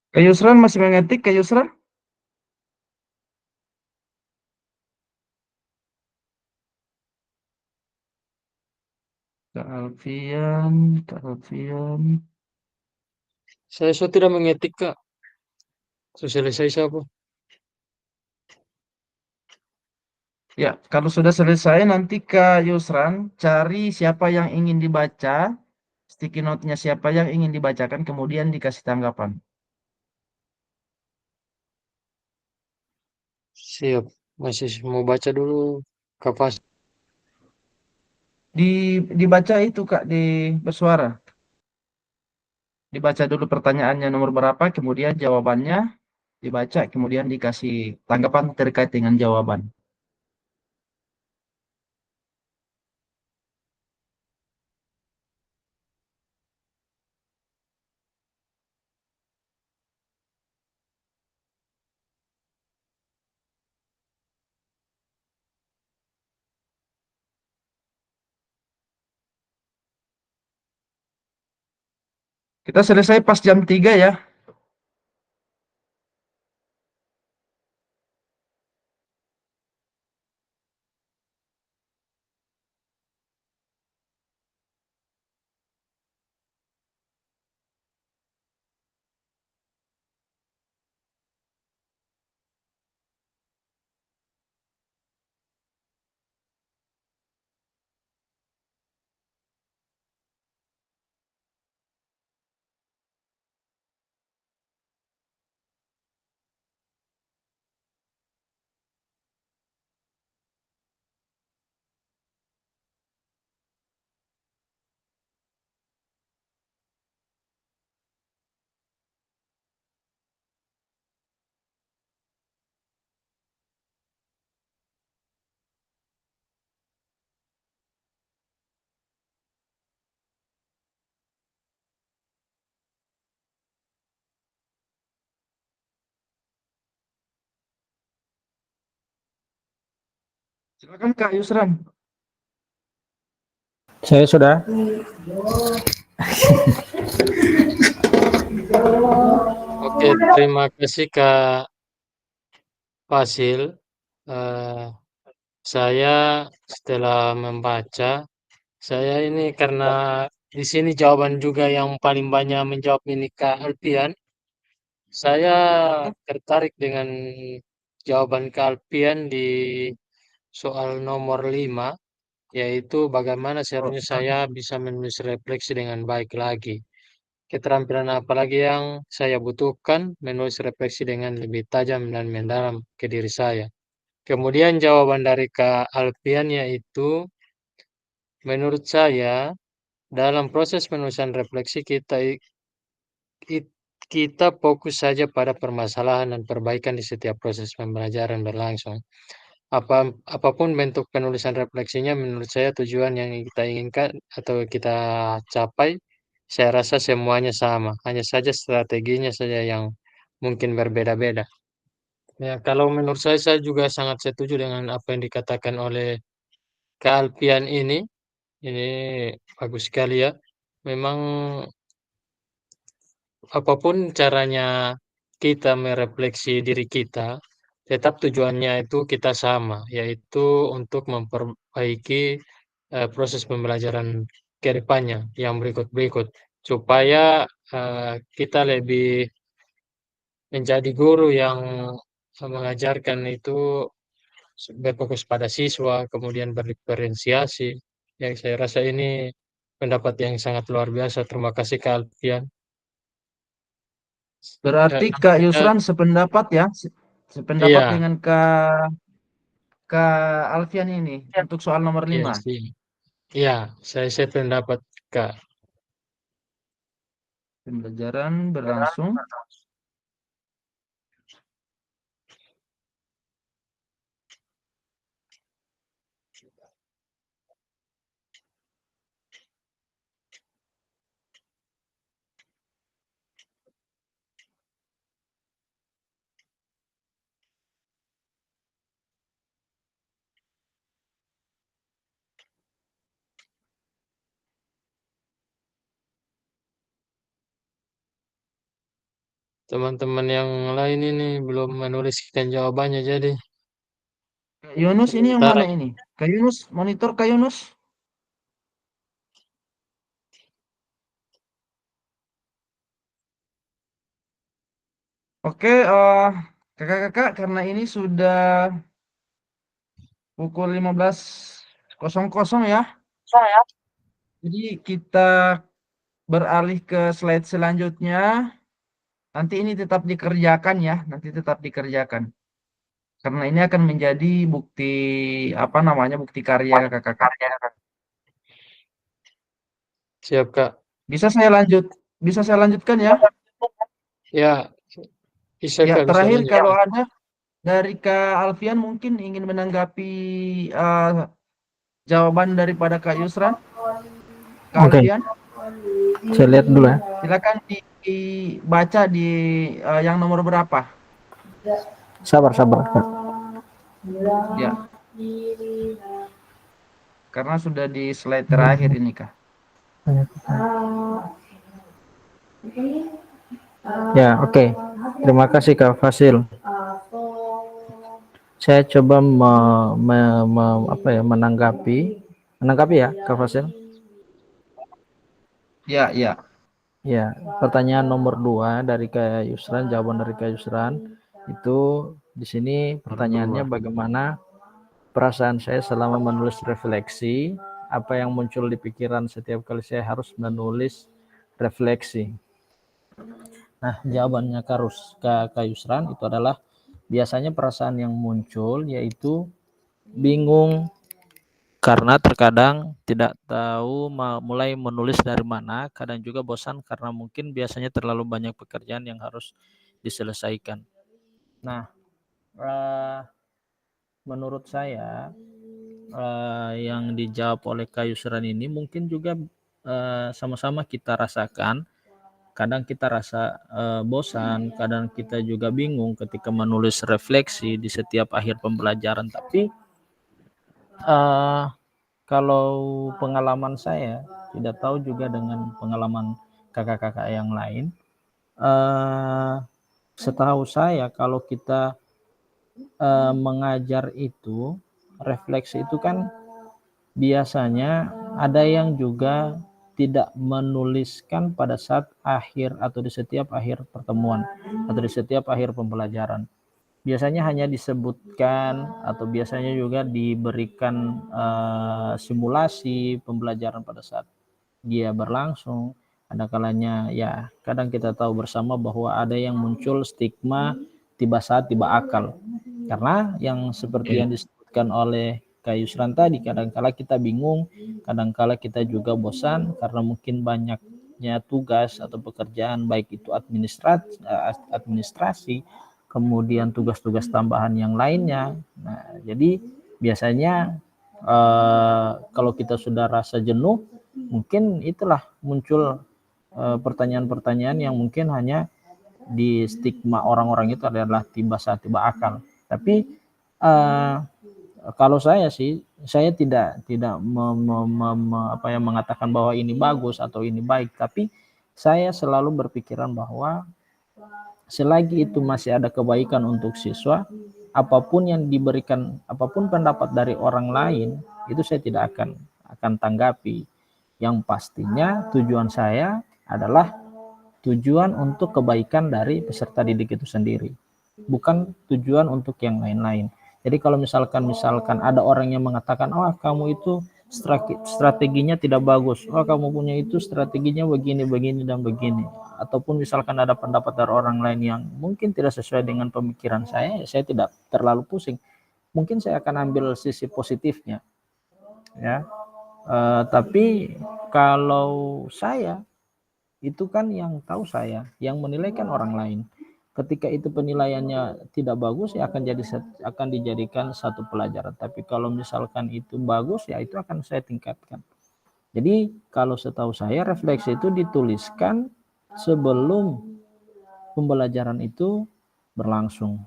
Kak Yusran masih mengetik, Kak Yusran? Kak Alfian, Kak Alfian. Saya sudah tidak mengetik, Kak. Sudah selesai siapa? Ya, kalau sudah selesai nanti Kak Yusran cari siapa yang ingin dibaca, sticky note-nya siapa yang ingin dibacakan, kemudian dikasih tanggapan. Siap. Masih mau baca dulu kapas. Di dibaca itu Kak di bersuara. Dibaca dulu pertanyaannya nomor berapa, kemudian jawabannya dibaca, kemudian dikasih tanggapan terkait dengan jawaban. Kita selesai pas jam 3 ya. Silakan Kak Yusran. Saya sudah. Oke, terima kasih Kak Fasil. Eh, saya setelah membaca, saya ini karena di sini jawaban juga yang paling banyak menjawab ini Kak Alpian. Saya tertarik dengan jawaban Kak Alpian di soal nomor 5, yaitu bagaimana seharusnya saya bisa menulis refleksi dengan baik lagi. Keterampilan apa lagi yang saya butuhkan menulis refleksi dengan lebih tajam dan mendalam ke diri saya. Kemudian jawaban dari Kak Alpian yaitu, menurut saya, dalam proses penulisan refleksi kita fokus saja pada permasalahan dan perbaikan di setiap proses pembelajaran berlangsung. Apapun bentuk penulisan refleksinya, menurut saya tujuan yang kita inginkan atau kita capai, saya rasa semuanya sama. Hanya saja strateginya saja yang mungkin berbeda-beda. Ya, kalau menurut saya juga sangat setuju dengan apa yang dikatakan oleh Kak Alpian ini. Ini bagus sekali ya. Memang apapun caranya kita merefleksi diri kita, tetap tujuannya itu kita sama, yaitu untuk memperbaiki proses pembelajaran ke depannya yang berikut-berikut, supaya kita lebih menjadi guru yang mengajarkan itu berfokus pada siswa, kemudian berdiferensiasi. Yang saya rasa ini pendapat yang sangat luar biasa. Terima kasih Kak Alfian. Ya, Berarti Kak Yusran sependapat ya, sependapat iya, dengan Kak Alfian ini untuk soal nomor iya 5. sih. Iya, saya pendapat Kak. Pembelajaran berlangsung. teman-teman yang lain ini belum menuliskan jawabannya jadi. Kak Yunus ini yang Ntar mana ini? Kak Yunus, monitor Kak Yunus. Oke, kakak-kakak, karena ini sudah pukul 15.00 ya. Jadi kita beralih ke slide selanjutnya. Nanti ini tetap dikerjakan ya, nanti tetap dikerjakan. Karena ini akan menjadi bukti apa namanya, bukti karya kakak-kakak. siap Kak. Bisa saya lanjutkan ya? Ya, bisa Ya, Kak, bisa terakhir lanjut. kalau ada dari Kak Alfian mungkin ingin menanggapi eh, jawaban daripada Kak Yusran. Kak Oke, Alfian, saya lihat dulu ya. silakan dibaca di yang nomor berapa? Sabar, sabar. Ya, karena sudah di slide terakhir ini Kak. Ya, oke. Terima kasih Kak Fasil. Saya coba menanggapi ya Kak Fasil. Ya, ya. Ya, pertanyaan nomor 2 dari Kak Yusran, jawaban dari Kak Yusran itu di sini pertanyaannya bagaimana perasaan saya selama menulis refleksi, apa yang muncul di pikiran setiap kali saya harus menulis refleksi. Nah, jawabannya Kak Yusran itu adalah biasanya perasaan yang muncul yaitu bingung karena terkadang tidak tahu mulai menulis dari mana, kadang juga bosan karena mungkin biasanya terlalu banyak pekerjaan yang harus diselesaikan. Nah, menurut saya yang dijawab oleh Kak Yusran ini mungkin juga sama-sama kita rasakan. Kadang kita rasa bosan, kadang kita juga bingung ketika menulis refleksi di setiap akhir pembelajaran. Tapi kalau pengalaman saya, tidak tahu juga dengan pengalaman kakak-kakak yang lain, setahu saya kalau kita mengajar itu, refleksi itu kan biasanya ada yang juga tidak menuliskan pada saat akhir atau di setiap akhir pertemuan atau di setiap akhir pembelajaran. Biasanya hanya disebutkan atau biasanya juga diberikan simulasi pembelajaran pada saat dia berlangsung. Ada kalanya ya kadang kita tahu bersama bahwa ada yang muncul stigma tiba saat tiba akal. Karena yang seperti yang disebutkan oleh Kak Yusran tadi, kadangkala kita bingung, kadangkala kita juga bosan karena mungkin banyaknya tugas atau pekerjaan baik itu administrasi, kemudian tugas-tugas tambahan yang lainnya. Nah, jadi biasanya kalau kita sudah rasa jenuh, mungkin itulah muncul pertanyaan-pertanyaan yang mungkin hanya di stigma orang-orang itu adalah tiba saat tiba akal. Tapi kalau saya sih, saya tidak mengatakan bahwa ini bagus atau ini baik, tapi saya selalu berpikiran bahwa selagi itu masih ada kebaikan untuk siswa, apapun yang diberikan, apapun pendapat dari orang lain, itu saya tidak akan tanggapi. Yang pastinya tujuan saya adalah tujuan untuk kebaikan dari peserta didik itu sendiri, bukan tujuan untuk yang lain-lain. Jadi kalau misalkan ada orang yang mengatakan, oh kamu itu strateginya tidak bagus, oh kamu punya itu strateginya begini dan begini, ataupun misalkan ada pendapat dari orang lain yang mungkin tidak sesuai dengan pemikiran saya tidak terlalu pusing. Mungkin saya akan ambil sisi positifnya, ya. Tapi kalau saya itu kan yang tahu saya, yang menilai kan orang lain. Ketika itu penilaiannya tidak bagus, ya akan dijadikan satu pelajaran. Tapi kalau misalkan itu bagus, ya itu akan saya tingkatkan. Jadi kalau setahu saya refleksi itu dituliskan sebelum pembelajaran itu berlangsung.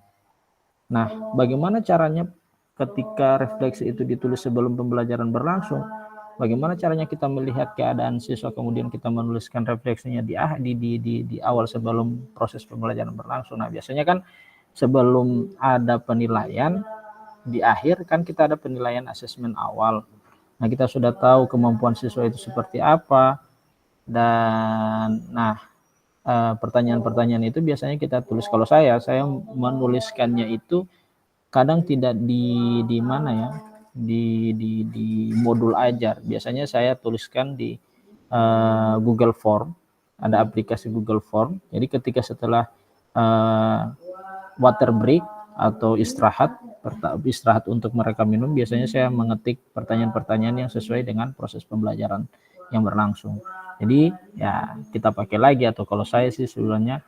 Nah, bagaimana caranya ketika refleksi itu ditulis sebelum pembelajaran berlangsung? bagaimana caranya kita melihat keadaan siswa kemudian kita menuliskan refleksinya di awal sebelum proses pembelajaran berlangsung. Nah, biasanya kan sebelum ada penilaian di akhir kan kita ada penilaian asesmen awal. Nah, kita sudah tahu kemampuan siswa itu seperti apa, dan pertanyaan-pertanyaan itu biasanya kita tulis. Kalau saya menuliskannya itu kadang tidak di mana ya, di modul ajar. Biasanya saya tuliskan di Google Form, ada aplikasi Google Form. Jadi ketika setelah water break atau istirahat untuk mereka minum, biasanya saya mengetik pertanyaan-pertanyaan yang sesuai dengan proses pembelajaran yang berlangsung. Jadi ya kita pakai lagi, atau kalau saya sih sebenarnya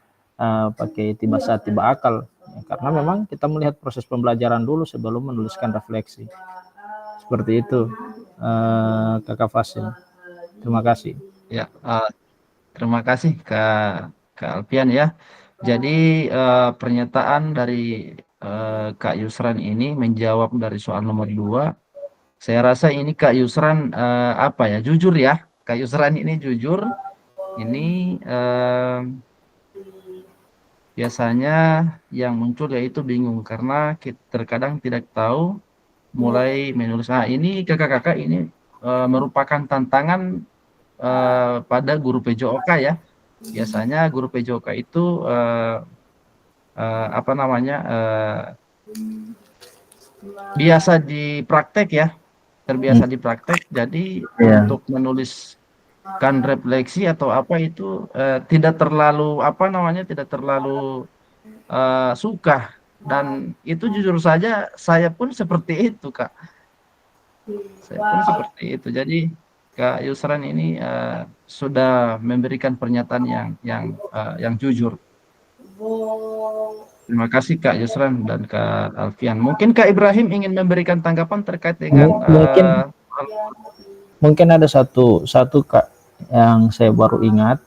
pakai tiba saat tiba akal, ya, karena memang kita melihat proses pembelajaran dulu sebelum menuliskan refleksi. Seperti itu, Kakak Fasil. Terima kasih. Ya, terima kasih Kak Alfian ya. Jadi pernyataan dari Kak Yusran ini menjawab dari soal nomor 2. Saya rasa ini Kak Yusran apa ya, jujur ya. Kak Yusran ini jujur. Ini biasanya yang muncul yaitu bingung karena kita terkadang tidak tahu mulai menulis. Nah, ini kakak-kakak ini merupakan tantangan pada guru PJOK ya. Biasanya guru PJOK itu apa namanya, biasa dipraktek ya, terbiasa dipraktek. Jadi untuk menuliskan refleksi atau apa itu tidak terlalu apa namanya, tidak terlalu suka. Dan itu jujur saja saya pun seperti itu Kak. Saya pun seperti itu. Jadi Kak Yusran ini sudah memberikan pernyataan yang jujur. Terima kasih Kak Yusran dan Kak Alfian. Mungkin Kak Ibrahim ingin memberikan tanggapan terkait dengan mungkin ada satu Kak yang saya baru ingat.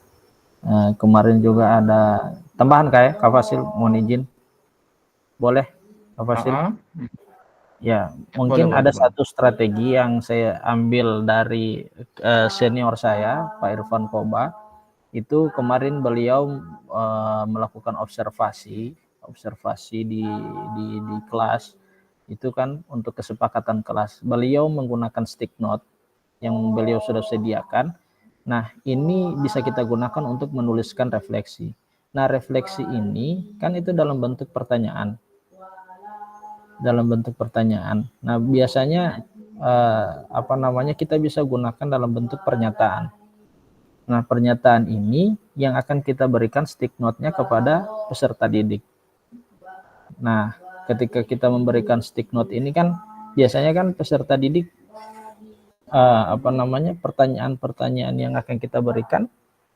Kemarin juga ada tambahan Kak Fasil, mohon izin. Boleh Kak Fasil? Ya, mungkin ada satu strategi yang saya ambil dari senior saya, Pak Irfan Koba. Itu kemarin beliau melakukan observasi di kelas. Itu kan untuk kesepakatan kelas. Beliau menggunakan stick note yang beliau sudah sediakan. Nah, ini bisa kita gunakan untuk menuliskan refleksi. Nah, refleksi ini kan itu dalam bentuk pertanyaan. Nah, biasanya kita bisa gunakan dalam bentuk pernyataan. Nah, pernyataan ini yang akan kita berikan stick note-nya kepada peserta didik. Nah, ketika kita memberikan stick note ini kan biasanya kan peserta didik pertanyaan-pertanyaan yang akan kita berikan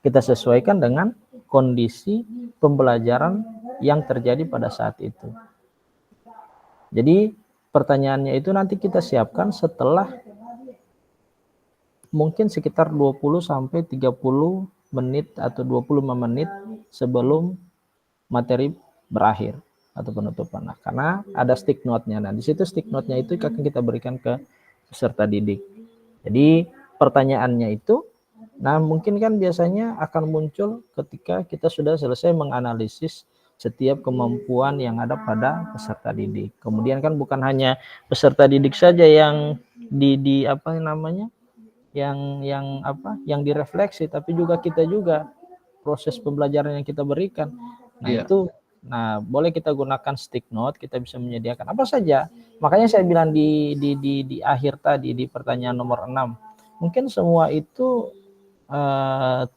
kita sesuaikan dengan kondisi pembelajaran yang terjadi pada saat itu. Jadi pertanyaannya itu nanti kita siapkan setelah mungkin sekitar 20 sampai 30 menit atau 25 menit sebelum materi berakhir atau penutupan. Nah, karena ada stick note-nya. Nah, di situ stick note-nya itu akan kita berikan ke peserta didik. Jadi pertanyaannya itu mungkin kan biasanya akan muncul ketika kita sudah selesai menganalisis setiap kemampuan yang ada pada peserta didik. Kemudian kan bukan hanya peserta didik saja yang yang direfleksi, tapi juga kita juga proses pembelajaran yang kita berikan. Nah, boleh kita gunakan stick note, kita bisa menyediakan apa saja. Makanya saya bilang di akhir tadi di pertanyaan nomor 6, mungkin semua itu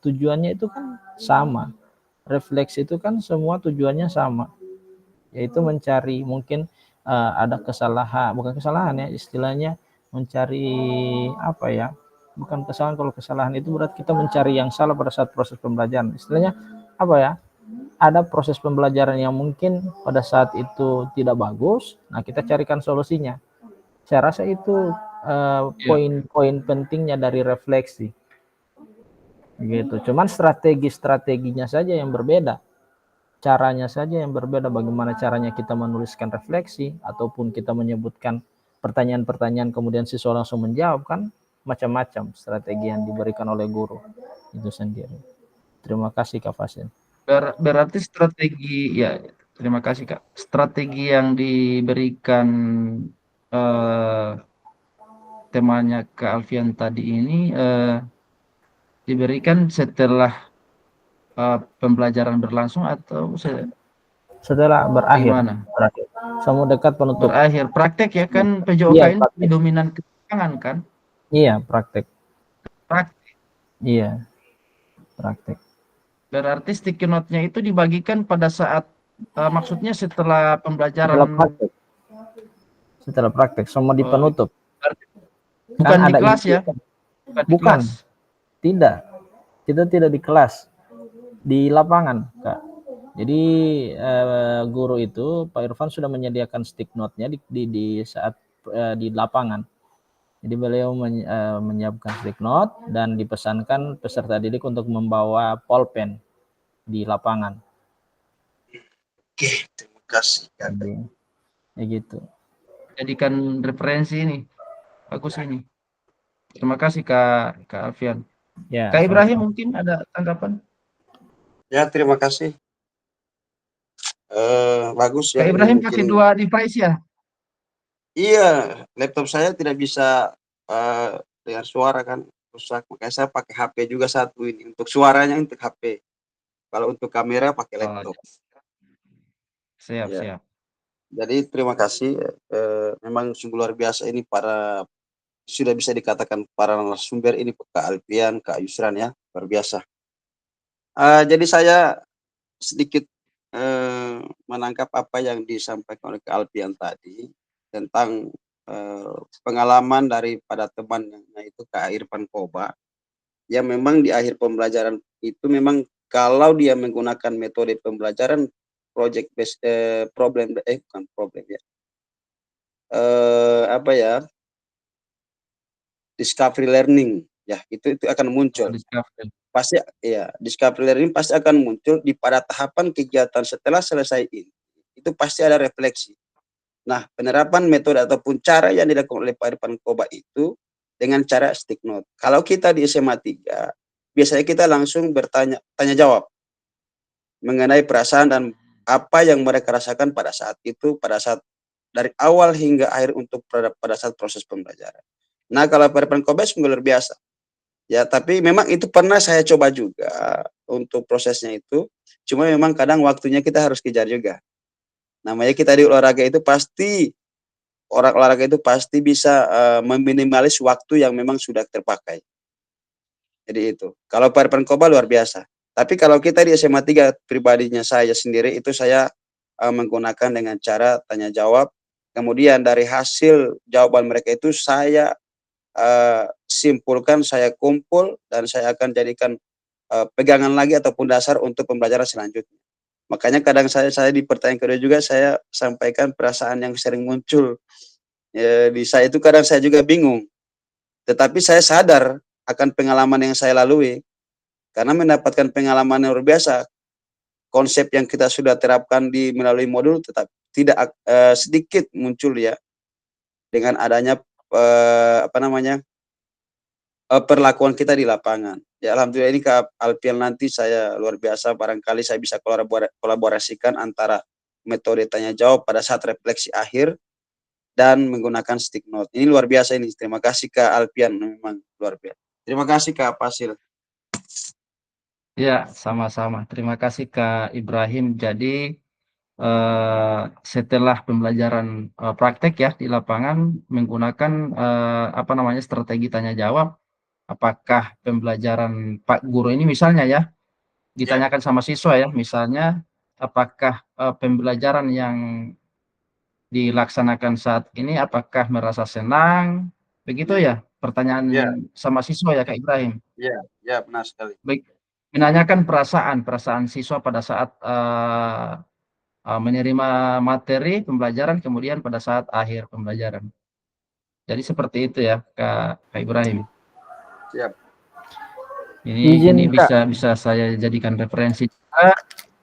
tujuannya itu kan sama. Refleksi itu kan semua tujuannya sama, yaitu mencari mungkin ada bukan kesalahan ya, istilahnya mencari bukan kesalahan. Kalau kesalahan itu berarti kita mencari yang salah pada saat proses pembelajaran. Istilahnya ada proses pembelajaran yang mungkin pada saat itu tidak bagus. Nah, kita carikan solusinya. Saya rasa itu poin-poin pentingnya dari refleksi. Gitu. Cuman strateginya saja yang berbeda. Caranya saja yang berbeda, bagaimana caranya kita menuliskan refleksi ataupun kita menyebutkan pertanyaan-pertanyaan kemudian siswa langsung menjawab, kan macam-macam strategi yang diberikan oleh guru itu sendiri. Terima kasih Kak Fasil. Berarti strategi, ya terima kasih Kak. Strategi yang diberikan temanya Kak Alfian tadi ini diberikan setelah pembelajaran berlangsung atau setelah berakhir? Gimana? Berakhir. Sama dekat penutup. Berakhir. Praktek ya kan PJOK Iya, ini praktek. dominan keuangan kan? Iya, praktek. Praktek. Iya, praktek. Berarti sticky note-nya itu dibagikan pada saat maksudnya setelah pembelajaran. Setelah praktek. Setelah praktek, sama di penutup. Bukan kan di ada kelas ya? Bukan. Tidak. Kita tidak di kelas. Di lapangan, Kak. Jadi guru itu Pak Irfan sudah menyediakan stick note-nya di saat di lapangan. Jadi beliau menyiapkan stick note dan dipesankan peserta didik untuk membawa pulpen di lapangan. Oke, terima kasih. Jadi, ya gitu. Jadikan referensi ini. Bagus ini. Terima kasih Kak Alfian. Ya, Kak Ibrahim mungkin ada tanggapan? Ya, terima kasih. Bagus ya. Kak Ibrahim pakai 2 device ya? Iya, laptop saya tidak bisa dengar suara kan, rusak. Makanya saya pakai HP juga satu ini. Untuk suaranya untuk HP. Kalau untuk kamera pakai laptop. Siap, Ya. siap. Jadi terima kasih. Memang sungguh luar biasa ini sudah bisa dikatakan para narasumber ini, Kak Alfian, Kak Yusran ya, luar biasa. Jadi saya sedikit menangkap apa yang disampaikan oleh Kak Alfian tadi tentang pengalaman daripada temannya itu Kak Irfan Koba. Ya memang di akhir pembelajaran itu memang kalau dia menggunakan metode pembelajaran project based bukan problem ya. Apa ya? Discovery learning ya, itu akan muncul. Pasti ya, discovery learning pasti akan muncul pada tahapan kegiatan setelah selesai ini. Itu pasti ada refleksi. Nah, penerapan metode ataupun cara yang dilakukan oleh Pak Irfan Koba itu dengan cara stick note. Kalau kita di SMA 3, biasanya kita langsung tanya jawab mengenai perasaan dan apa yang mereka rasakan pada saat itu, pada saat dari awal hingga akhir untuk pada saat proses pembelajaran. Nah, kalau Pak Irfan Koba luar biasa. Ya, tapi memang itu pernah saya coba juga untuk prosesnya itu. Cuma memang kadang waktunya kita harus kejar juga. Namanya kita di olahraga itu pasti, orang olahraga itu pasti bisa meminimalis waktu yang memang sudah terpakai. Jadi itu. Kalau Pak Irfan Koba luar biasa. Tapi kalau kita di SMA 3 pribadinya saya sendiri itu saya menggunakan dengan cara tanya jawab. Kemudian dari hasil jawaban mereka itu saya simpulkan, saya kumpul dan saya akan jadikan pegangan lagi ataupun dasar untuk pembelajaran selanjutnya. Makanya kadang saya di pertanyaan kedua juga saya sampaikan perasaan yang sering muncul di saya itu, kadang saya juga bingung. Tetapi saya sadar akan pengalaman yang saya lalui karena mendapatkan pengalaman yang luar biasa. Konsep yang kita sudah terapkan melalui modul tetap tidak sedikit muncul ya dengan adanya perlakuan kita di lapangan. Ya alhamdulillah ini Kak Alfian nanti saya luar biasa, barangkali saya bisa kolaborasikan antara metode tanya jawab pada saat refleksi akhir dan menggunakan stick note. Ini luar biasa ini. Terima kasih Kak Alfian, memang luar biasa. Terima kasih Kak Fasil. Ya, sama-sama. Terima kasih Kak Ibrahim. Jadi setelah pembelajaran praktek ya di lapangan menggunakan strategi tanya jawab, apakah pembelajaran Pak Guru ini misalnya ya ditanyakan sama siswa ya, misalnya apakah pembelajaran yang dilaksanakan saat ini apakah merasa senang, begitu ya pertanyaan sama siswa ya Kak Ibrahim. Ya benar sekali. Baik, menanyakan perasaan siswa pada saat menerima materi pembelajaran, kemudian pada saat akhir pembelajaran. Jadi seperti itu ya Kak Ibrahim. Siap. Ini bisa saya jadikan referensi.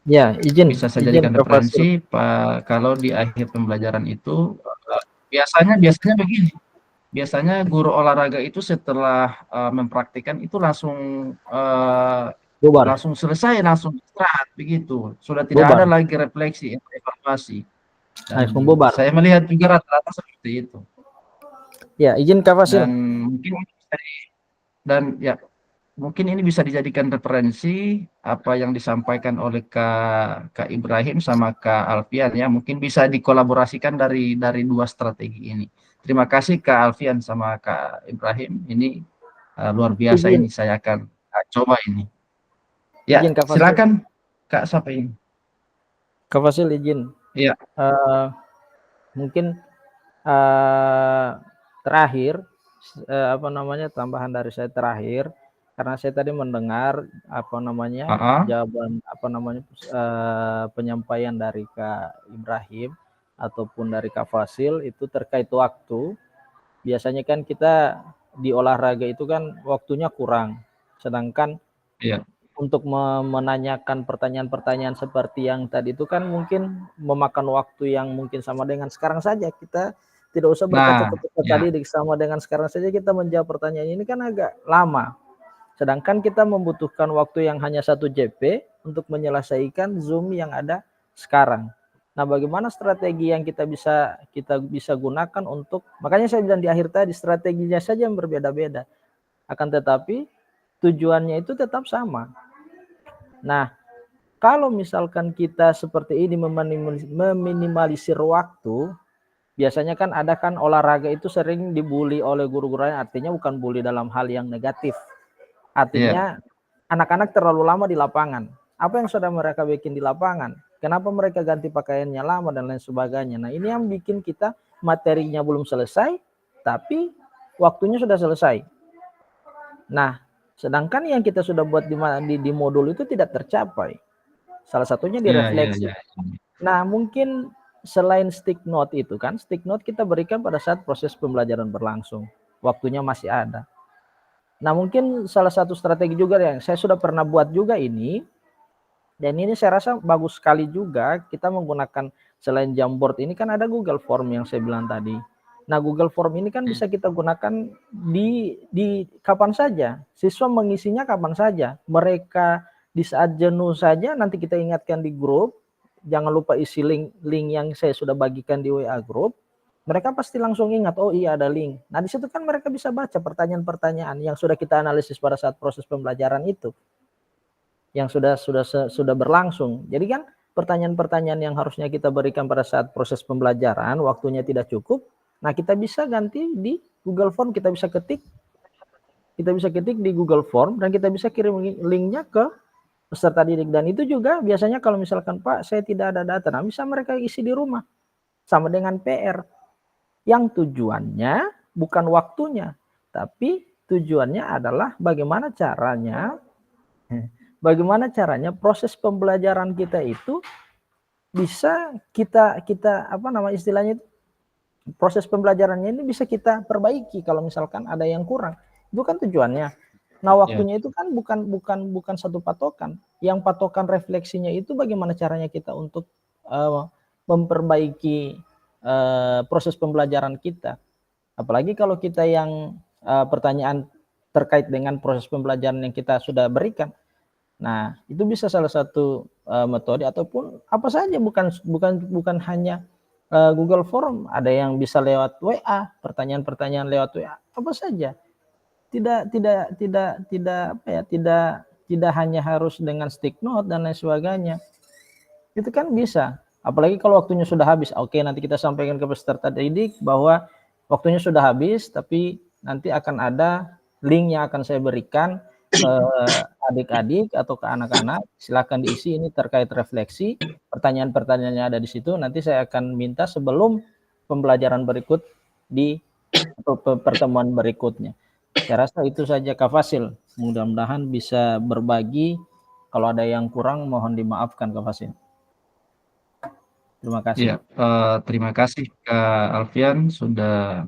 Ya, bisa saya jadikan referensi Pak, kalau di akhir pembelajaran itu biasanya begini. biasanya guru olahraga itu setelah mempraktikkan itu langsung Bubar, selesai, langsung istirahat begitu. Sudah tidak ada bubar, lagi refleksi, evaluasi. Dan langsung bubar. saya melihat juga rata-rata seperti itu. Ya, izin Kak Fasil. Dan mungkin ya mungkin ini bisa dijadikan referensi apa yang disampaikan oleh Kak Ibrahim sama Kak Alfian ya, mungkin bisa dikolaborasikan dari dua strategi ini. Terima kasih Kak Alfian sama Kak Ibrahim, ini luar biasa Izin. ini, saya akan coba ini. Ya, Izin Kak Fasil. silakan Kak, siapa ini? Kak Fasil izin. Iya. Mungkin terakhir tambahan dari saya terakhir, karena saya tadi mendengar jawaban penyampaian dari Kak Ibrahim ataupun dari Kak Fasil itu terkait waktu. Biasanya kan kita di olahraga itu kan waktunya kurang, sedangkan untuk menanyakan pertanyaan-pertanyaan seperti yang tadi itu kan mungkin memakan waktu yang mungkin sama dengan sekarang saja. Kita tidak usah berkaca ke tadi sama dengan sekarang saja kita menjawab pertanyaan ini kan agak lama. Sedangkan kita membutuhkan waktu yang hanya 1 JP untuk menyelesaikan Zoom yang ada sekarang. Nah, bagaimana strategi yang kita bisa gunakan untuk, makanya saya bilang di akhir tadi strateginya saja yang berbeda-beda. Akan tetapi tujuannya itu tetap sama. Nah, kalau misalkan kita seperti ini meminimalisir waktu, biasanya kan ada kan olahraga itu sering dibully oleh guru-gurunya, artinya bukan bully dalam hal yang negatif. Artinya anak-anak terlalu lama di lapangan. Apa yang sudah mereka bikin di lapangan? Kenapa mereka ganti pakaiannya lama dan lain sebagainya? Nah, ini yang bikin kita materinya belum selesai, tapi waktunya sudah selesai. Nah, sedangkan yang kita sudah buat di modul itu tidak tercapai. Salah satunya di refleksi. Nah, mungkin selain stick note itu kan, stick note kita berikan pada saat proses pembelajaran berlangsung. Waktunya masih ada. Nah, mungkin salah satu strategi juga yang saya sudah pernah buat juga ini, dan ini saya rasa bagus sekali juga, kita menggunakan selain Jamboard ini kan ada Google Form yang saya bilang tadi. Nah, Google Form ini kan bisa kita gunakan di kapan saja. Siswa mengisinya kapan saja. Mereka di saat jenuh saja, nanti kita ingatkan di grup, jangan lupa isi link yang saya sudah bagikan di WA grup. Mereka pasti langsung ingat, oh iya ada link. Nah, di situ kan mereka bisa baca pertanyaan-pertanyaan yang sudah kita analisis pada saat proses pembelajaran itu, yang sudah berlangsung. Jadi kan pertanyaan-pertanyaan yang harusnya kita berikan pada saat proses pembelajaran, waktunya tidak cukup. Nah, kita bisa ganti di Google Form, kita bisa ketik di Google Form dan kita bisa kirim linknya ke peserta didik. Dan itu juga biasanya kalau misalkan Pak, saya tidak ada data, nah bisa mereka isi di rumah. Sama dengan PR. Yang tujuannya bukan waktunya, tapi tujuannya adalah bagaimana caranya proses pembelajaran kita itu bisa kita istilahnya itu, proses pembelajarannya ini bisa kita perbaiki kalau misalkan ada yang kurang. Itu kan tujuannya. Nah, waktunya itu kan bukan satu patokan. Yang patokan refleksinya itu bagaimana caranya kita untuk memperbaiki proses pembelajaran kita. Apalagi kalau kita yang pertanyaan terkait dengan proses pembelajaran yang kita sudah berikan. Nah, itu bisa salah satu metode ataupun apa saja, bukan hanya Google Form, ada yang bisa lewat WA, pertanyaan-pertanyaan lewat WA, apa saja. Tidak hanya harus dengan stick note dan lain sebagainya. Itu kan bisa. Apalagi kalau waktunya sudah habis. Oke, nanti kita sampaikan ke peserta didik bahwa waktunya sudah habis, tapi nanti akan ada link yang akan saya berikan ke adik-adik atau ke anak-anak, silakan diisi, ini terkait refleksi, pertanyaan-pertanyaannya ada di situ, nanti saya akan minta sebelum pembelajaran berikut atau pertemuan berikutnya. Saya rasa itu saja Kak Fasil, mudah-mudahan bisa berbagi, kalau ada yang kurang mohon dimaafkan Kak Fasil. Terima kasih. Ya, terima kasih Kak Alfian sudah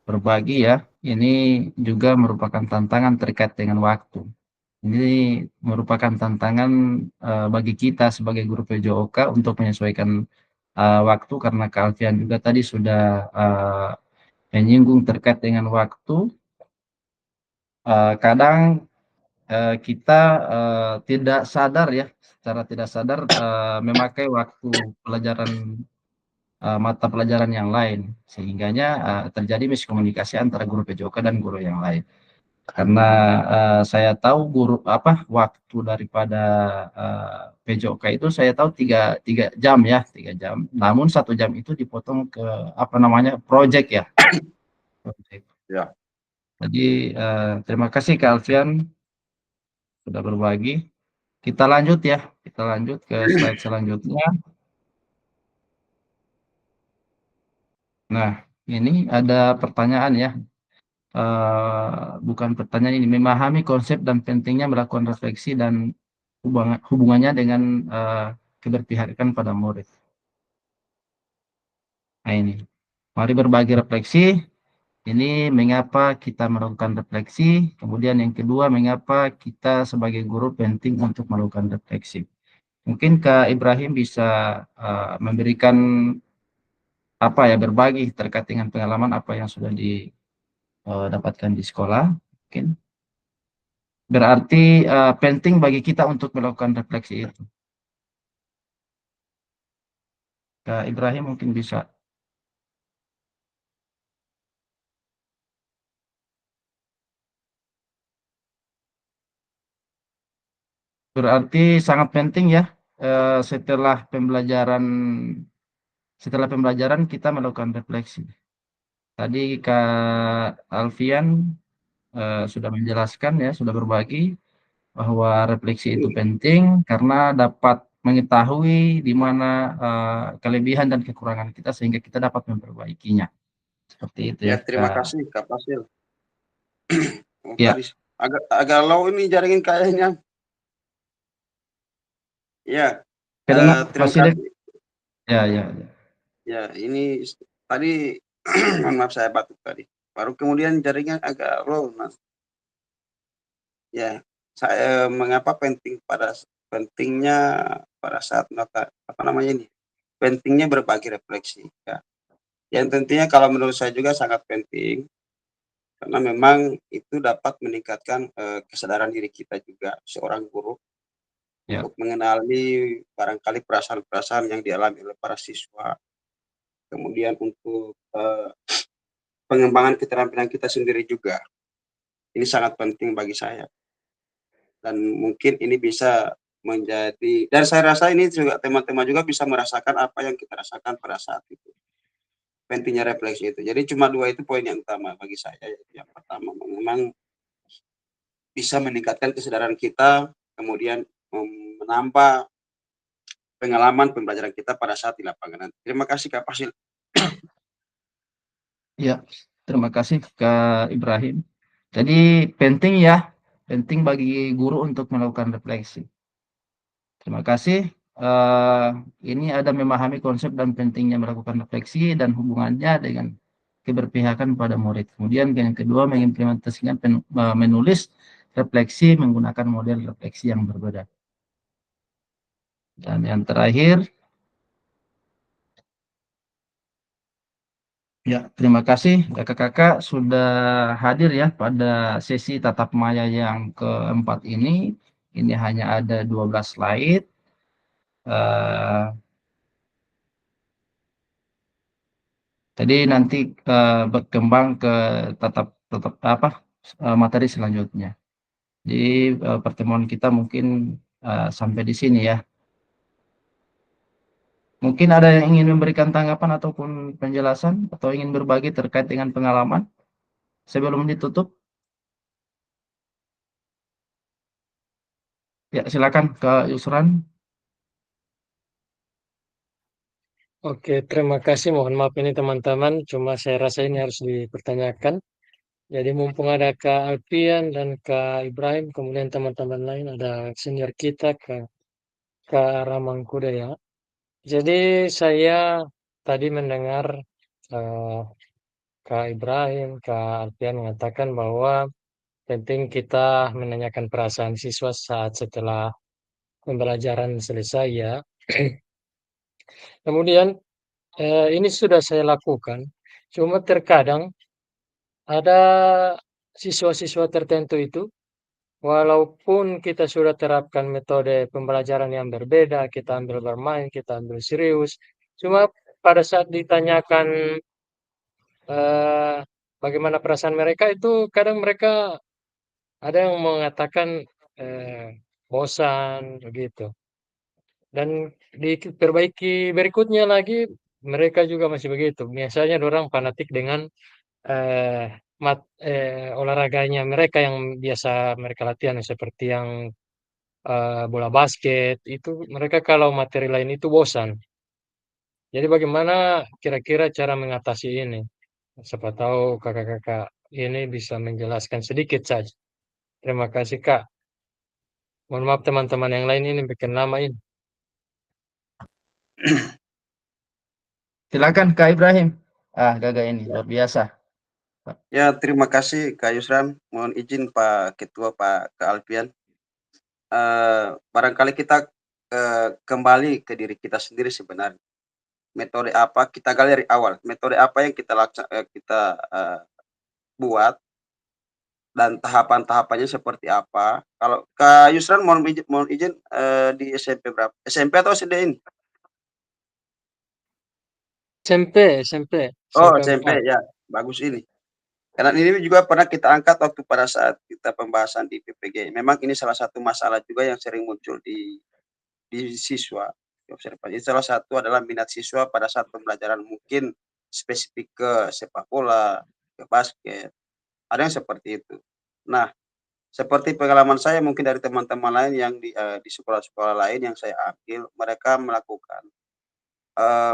berbagi ya. Ini juga merupakan tantangan terkait dengan waktu. Ini merupakan tantangan bagi kita sebagai guru PJOK untuk menyesuaikan waktu, karena Kak Alfian juga tadi sudah menyinggung terkait dengan waktu, kadang kita tidak sadar ya, secara tidak sadar memakai waktu pelajaran mata pelajaran yang lain, sehingganya terjadi miskomunikasi antara guru PJOK dan guru yang lain. Karena saya tahu guru waktu daripada PJOK itu saya tahu tiga jam ya, 3 jam. Namun 1 jam itu dipotong ke project ya. Project. Ya. Jadi terima kasih Kak Alfian sudah berbagi. Kita lanjut ya, kita lanjut ke slide selanjutnya. Nah, ini ada pertanyaan ya. Bukan pertanyaan ini, memahami konsep dan pentingnya melakukan refleksi dan hubungannya dengan keberpihakan pada murid. Nah ini, mari berbagi refleksi. Ini mengapa kita melakukan refleksi. Kemudian yang kedua, mengapa kita sebagai guru penting untuk melakukan refleksi. Mungkin Kak Ibrahim bisa memberikan berbagi terkait dengan pengalaman apa yang sudah didapatkan di sekolah. Mungkin berarti penting bagi kita untuk melakukan refleksi itu. Kak Ibrahim mungkin bisa. Berarti sangat penting ya setelah pembelajaran kita melakukan refleksi. Tadi Kak Alfian sudah menjelaskan ya, sudah berbagi bahwa refleksi itu penting karena dapat mengetahui di mana kelebihan dan kekurangan kita sehingga kita dapat memperbaikinya. Seperti itu ya. Terima kasih Kak Fasil. Ya. Agak low ini jaringin kayaknya. Ya. Terima kasih. Ya. Ya, ini tadi maaf saya batuk tadi. Baru kemudian jaringan agak low, Mas. Ya, saya mengapa pentingnya pada saat pentingnya berbagi refleksi ya. Yang tentunya kalau menurut saya juga sangat penting karena memang itu dapat meningkatkan kesadaran diri kita juga seorang guru untuk mengenali barangkali perasaan-perasaan yang dialami oleh para siswa. Kemudian untuk pengembangan keterampilan kita sendiri juga. Ini sangat penting bagi saya. Dan mungkin ini bisa menjadi, dan saya rasa ini juga teman-teman juga bisa merasakan apa yang kita rasakan pada saat itu. Pentingnya refleksi itu. Jadi cuma 2 itu poin yang utama bagi saya. Yang pertama memang bisa meningkatkan kesadaran kita, kemudian menambah pengalaman pembelajaran kita pada saat di lapangan. Terima kasih Kak Fasil. Ya, terima kasih Kak Ibrahim. Jadi penting bagi guru untuk melakukan refleksi. Terima kasih. Ini ada memahami konsep dan pentingnya melakukan refleksi dan hubungannya dengan keberpihakan pada murid. Kemudian yang kedua mengimplementasikan menulis refleksi menggunakan model refleksi yang berbeda. Dan yang terakhir, ya terima kasih kakak-kakak sudah hadir ya pada sesi tatap maya yang keempat ini. Ini hanya ada 12 slide. Jadi nanti berkembang ke materi selanjutnya. Jadi pertemuan kita mungkin sampai di sini ya. Mungkin ada yang ingin memberikan tanggapan ataupun penjelasan atau ingin berbagi terkait dengan pengalaman sebelum ditutup. Ya, silakan Kak Yusran. Oke, terima kasih. Mohon maaf ini teman-teman, cuma saya rasa ini harus dipertanyakan. Jadi mumpung ada Kak Alfian dan Kak Ibrahim, kemudian teman-teman lain, ada senior kita, Kak Ramangkuda ya. Jadi saya tadi mendengar Kak Ibrahim, Kak Alfian mengatakan bahwa penting kita menanyakan perasaan siswa saat setelah pembelajaran selesai ya. Kemudian ini sudah saya lakukan, cuma terkadang ada siswa-siswa tertentu itu, walaupun kita sudah terapkan metode pembelajaran yang berbeda, kita ambil bermain, kita ambil serius, cuma pada saat ditanyakan eh, bagaimana perasaan mereka itu, kadang mereka ada yang mengatakan bosan begitu. Dan diperbaiki berikutnya lagi, mereka juga masih begitu. Biasanya orang fanatik dengan eh, olahraganya mereka yang biasa mereka latihan seperti yang bola basket itu mereka kalau materi lain itu bosan. Jadi bagaimana kira-kira cara mengatasi ini? Siapa tahu kakak-kakak ini bisa menjelaskan sedikit saja. Terima kasih Kak. Mohon maaf teman-teman yang lain ini bikin lama ini. Silakan Kak Ibrahim. Gagak ini luar biasa. Ya, terima kasih Kak Yusran. Mohon izin Pak Ketua, Pak Alfian. Barangkali kita kembali ke diri kita sendiri sebenarnya. Metode apa kita gali dari awal? Metode apa yang kita buat dan tahapan-tahapannya seperti apa? Kalau Kak Yusran mohon izin di SMP berapa? SMP atau SD ini? SMP. Oh, SMP 4. SMP ya. Bagus ini. Karena ini juga pernah kita angkat waktu pada saat kita pembahasan di PPG. Memang ini salah satu masalah juga yang sering muncul di siswa. Observasi salah satu adalah minat siswa pada saat pembelajaran mungkin spesifik ke sepak bola, ke basket. Ada yang seperti itu. Nah, seperti pengalaman saya mungkin dari teman-teman lain yang di sekolah-sekolah lain yang saya ambil,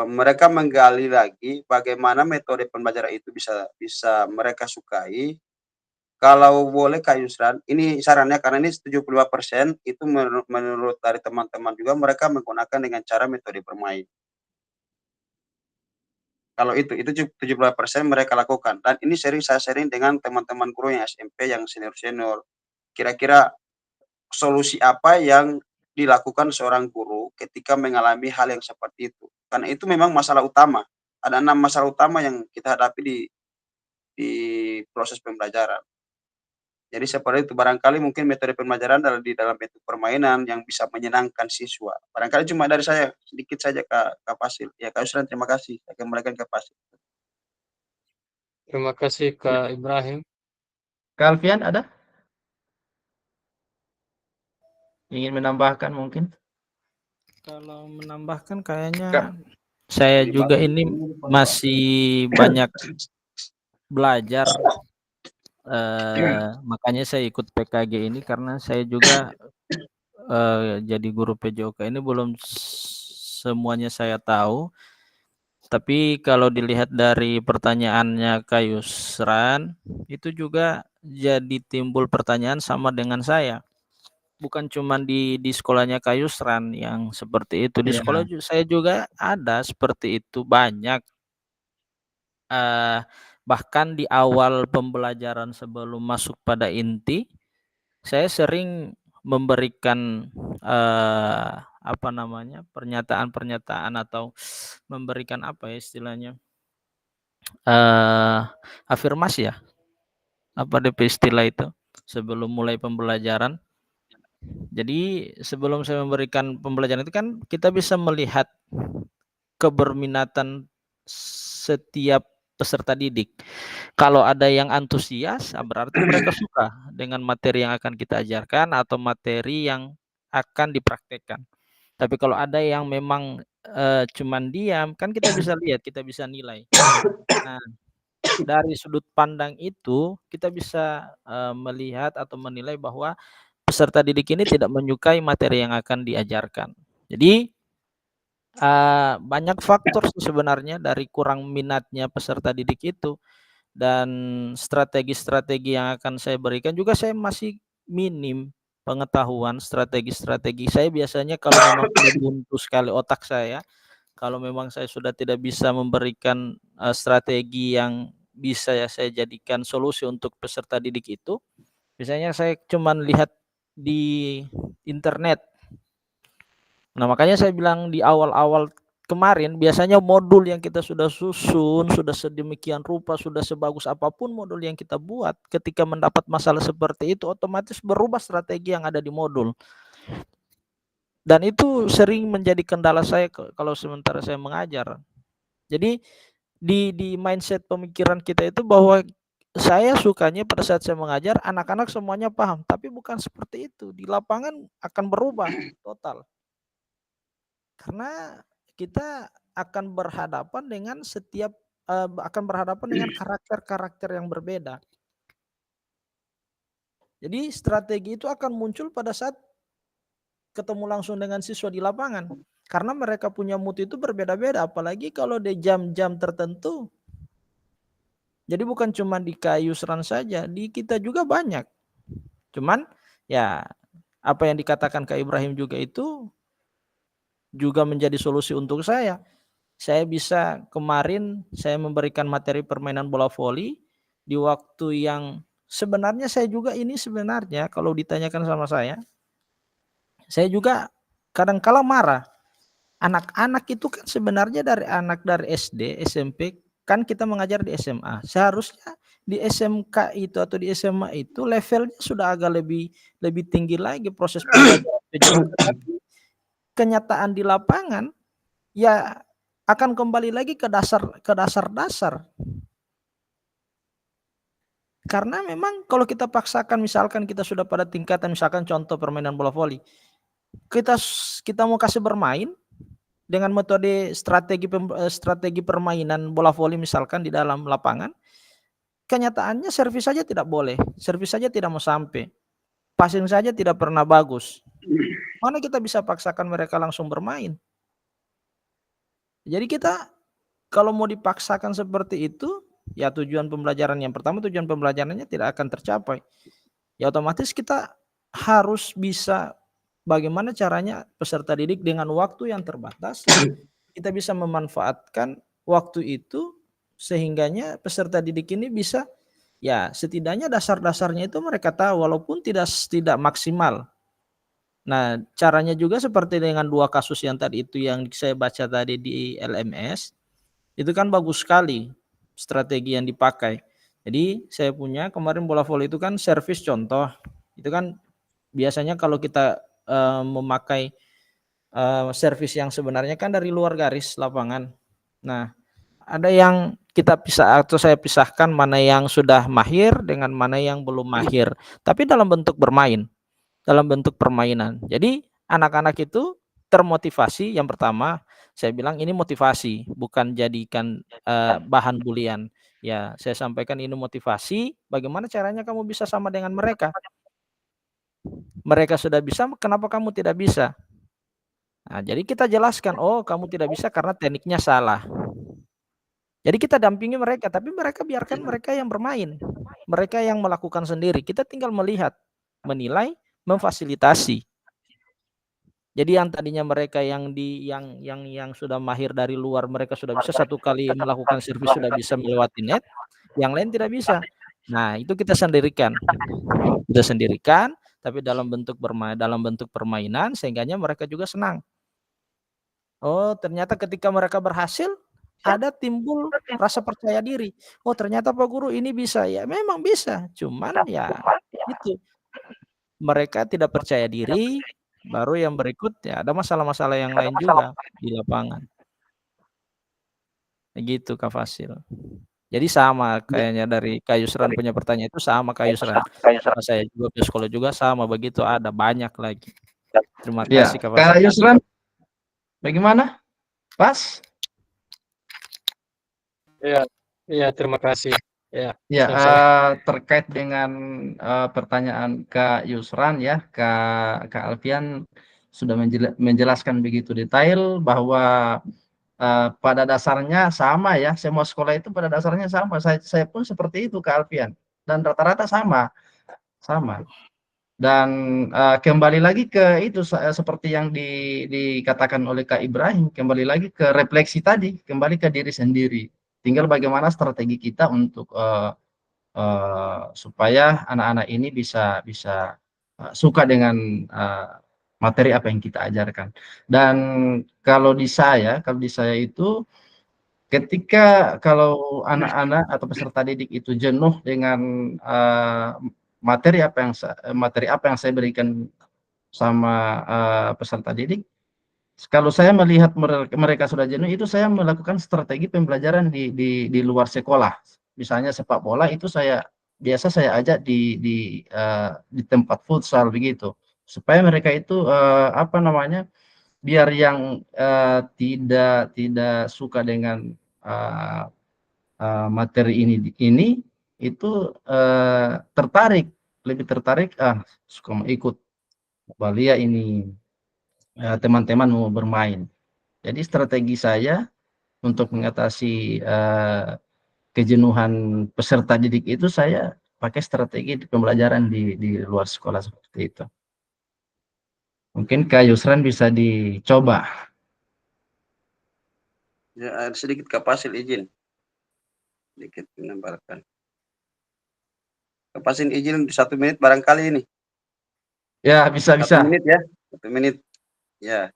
mereka menggali lagi bagaimana metode pembelajaran itu bisa mereka sukai. Kalau boleh Kak Yusran, ini sarannya karena ini 75% itu menurut dari teman-teman juga mereka menggunakan dengan cara metode bermain. Kalau itu 75% mereka lakukan. Dan ini saya sharing dengan teman-teman guru yang SMP yang senior-senior. Kira-kira solusi apa yang dilakukan seorang guru ketika mengalami hal yang seperti itu. Karena itu memang masalah utama. Ada 6 masalah utama yang kita hadapi di proses pembelajaran. Jadi seperti itu, barangkali mungkin metode pembelajaran di dalam bentuk permainan yang bisa menyenangkan siswa. Barangkali cuma dari saya, sedikit saja Kak Fasil. Ya Kak Yusran, terima kasih. Saya kembalikan ke Fasil. Terima kasih Kak Ibrahim. Kak Alfian ada? Ingin menambahkan mungkin? Kalau menambahkan kayaknya saya juga ini masih banyak belajar. Makanya saya ikut PKG ini karena saya juga jadi guru PJOK ini belum semuanya saya tahu. Tapi kalau dilihat dari pertanyaannya Kak Yusran, itu juga jadi timbul pertanyaan sama dengan saya. Bukan cuma di sekolahnya Kak Yusran yang seperti itu. Di sekolah saya juga ada seperti itu, banyak. Bahkan di awal pembelajaran sebelum masuk pada inti, saya sering memberikan pernyataan-pernyataan atau memberikan apa ya istilahnya, afirmasi ya, apa DP istilah itu sebelum mulai pembelajaran. Jadi sebelum saya memberikan pembelajaran itu kan kita bisa melihat keberminatan setiap peserta didik. Kalau ada yang antusias, berarti mereka suka dengan materi yang akan kita ajarkan atau materi yang akan dipraktekkan. Tapi kalau ada yang memang cuman diam, kan kita bisa lihat, kita bisa nilai. Nah, dari sudut pandang itu kita bisa melihat atau menilai bahwa peserta didik ini tidak menyukai materi yang akan diajarkan. Jadi banyak faktor sebenarnya dari kurang minatnya peserta didik itu, dan strategi-strategi yang akan saya berikan juga saya masih minim pengetahuan strategi-strategi. Saya biasanya kalau memang sudah buntu sekali otak saya, kalau memang saya sudah tidak bisa memberikan strategi yang bisa saya jadikan solusi untuk peserta didik itu, biasanya saya cuma lihat di internet. Nah, makanya saya bilang di awal-awal kemarin biasanya modul yang kita sudah susun, sudah sedemikian rupa, sudah sebagus apapun modul yang kita buat, ketika mendapat masalah seperti itu otomatis berubah strategi yang ada di modul. Dan itu sering menjadi kendala saya kalau sementara saya mengajar. Jadi di mindset pemikiran kita itu bahwa saya sukanya pada saat saya mengajar anak-anak semuanya paham, tapi bukan seperti itu. Di lapangan akan berubah total. Karena kita akan berhadapan dengan karakter-karakter yang berbeda. Jadi strategi itu akan muncul pada saat ketemu langsung dengan siswa di lapangan. Karena mereka punya mood itu berbeda-beda, apalagi kalau di jam-jam tertentu. Jadi bukan cuma di Kayusran saja, di kita juga banyak. Cuman ya apa yang dikatakan Kak Ibrahim juga itu juga menjadi solusi untuk saya. Saya bisa kemarin saya memberikan materi permainan bola voli di waktu yang sebenarnya saya juga ini sebenarnya kalau ditanyakan sama saya juga kadang-kala marah. Anak-anak itu kan sebenarnya dari SD, SMP, kan kita mengajar di SMA. Seharusnya di SMK itu atau di SMA itu levelnya sudah agak lebih tinggi lagi proses pembelajaran. Kenyataan di lapangan ya akan kembali lagi ke dasar-dasar. Karena memang kalau kita paksakan misalkan kita sudah pada tingkatan misalkan contoh permainan bola voli. Kita mau kasih bermain dengan metode strategi permainan bola voli misalkan di dalam lapangan, kenyataannya servis saja tidak boleh, servis saja tidak mau sampai, passing saja tidak pernah bagus. Mana kita bisa paksakan mereka langsung bermain? Jadi kita kalau mau dipaksakan seperti itu, ya tujuan pembelajaran yang pertama tujuan pembelajarannya tidak akan tercapai. Ya otomatis kita harus bisa bagaimana caranya peserta didik dengan waktu yang terbatas, kita bisa memanfaatkan waktu itu sehingganya peserta didik ini bisa ya setidaknya dasar-dasarnya itu mereka tahu walaupun tidak maksimal. Nah, caranya juga seperti dengan 2 kasus yang tadi itu yang saya baca tadi di LMS, itu kan bagus sekali strategi yang dipakai. Jadi saya punya kemarin bola voli itu kan servis contoh, itu kan biasanya kalau kita memakai servis yang sebenarnya kan dari luar garis lapangan. Nah, ada yang kita atau saya pisahkan mana yang sudah mahir dengan mana yang belum mahir, tapi dalam bentuk bermain, dalam bentuk permainan. Jadi anak-anak itu termotivasi. Yang pertama saya bilang ini motivasi, bukan jadikan bahan bulian. Ya, saya sampaikan ini motivasi, bagaimana caranya kamu bisa sama dengan mereka. Mereka sudah bisa, kenapa kamu tidak bisa? Nah, jadi kita jelaskan, oh kamu tidak bisa karena tekniknya salah. Jadi kita dampingi mereka, tapi mereka biarkan mereka yang bermain. Mereka yang melakukan sendiri. Kita tinggal melihat, menilai, memfasilitasi. Jadi yang tadinya mereka yang sudah mahir dari luar, mereka sudah bisa satu kali melakukan servis sudah bisa melewati net, yang lain tidak bisa. Nah, itu kita sendirikan. Kita sendirikan, tapi dalam bentuk permainan sehingganya mereka juga senang. Oh, ternyata ketika mereka berhasil ada timbul rasa percaya diri. Oh, ternyata Pak Guru ini bisa. Ya, memang bisa. Cuman ya itu. Mereka tidak percaya diri, baru yang berikut ya ada masalah-masalah yang lain juga di lapangan. Begitu Kak Fasil. Jadi sama kayaknya dari Kak Yusran punya pertanyaan itu sama Kak Yusran. Saya juga psikolog juga sama begitu, ada banyak lagi. Terima kasih Kak Fasil. Kak Yusran, bagaimana? Pas? Iya, terima kasih. Ya, terkait dengan pertanyaan Kak Yusran ya, Kak Alfian sudah menjelaskan begitu detail bahwa pada dasarnya sama ya, semua sekolah itu pada dasarnya sama. Saya pun seperti itu Kak Alfian, dan rata-rata sama. Dan kembali lagi ke itu seperti yang dikatakan oleh Kak Ibrahim, kembali lagi ke refleksi tadi, kembali ke diri sendiri. Tinggal bagaimana strategi kita untuk supaya anak-anak ini bisa suka dengan materi apa yang kita ajarkan. Dan kalau di saya itu ketika kalau anak-anak atau peserta didik itu jenuh dengan materi apa yang saya berikan sama peserta didik, kalau saya melihat mereka sudah jenuh, itu saya melakukan strategi pembelajaran di luar sekolah. Misalnya sepak bola itu biasa saya ajak di tempat futsal begitu, supaya mereka itu biar yang tidak suka dengan materi ini itu lebih tertarik suka mau ikut Balia ini, teman-teman mau bermain. Jadi strategi saya untuk mengatasi kejenuhan peserta didik itu, saya pakai strategi pembelajaran di luar sekolah seperti itu. Mungkin Kak Yusran bisa dicoba. Ya, sedikit Kak Fasil izin. Sedikit menambahkan. Kak Fasil izin 1 menit barangkali ini. Ya, bisa. 1 menit ya. 1 menit. Ya.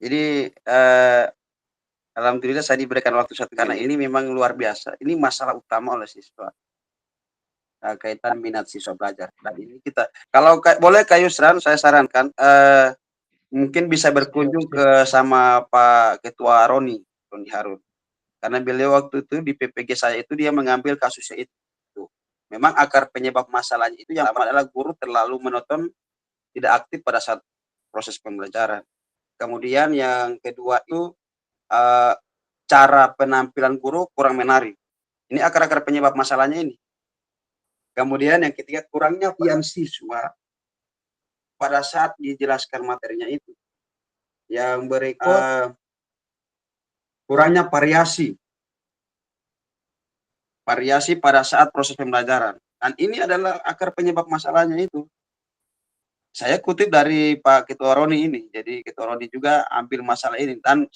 Jadi alhamdulillah saya diberikan waktu 1 karena ini memang luar biasa. Ini masalah utama oleh siswa. Kaitan minat siswa belajar. Dan ini kita, kalau boleh Kak Yusran, saya sarankan mungkin bisa berkunjung ke sama Pak Ketua Roni Harun. Karena beliau waktu itu di PPG saya itu dia mengambil kasusnya itu. Memang akar penyebab masalahnya itu yang pertama adalah guru terlalu monoton, tidak aktif pada saat proses pembelajaran. Kemudian yang kedua itu cara penampilan guru kurang menarik. Ini akar-akar penyebab masalahnya ini. Kemudian yang ketiga, kurangnya perhatian siswa pada saat dijelaskan materinya itu. Yang berikut, kurangnya variasi pada saat proses pembelajaran. Dan ini adalah akar penyebab masalahnya itu. Saya kutip dari Pak Ketua Roni ini. Jadi Ketua Roni juga ambil masalah ini. Dan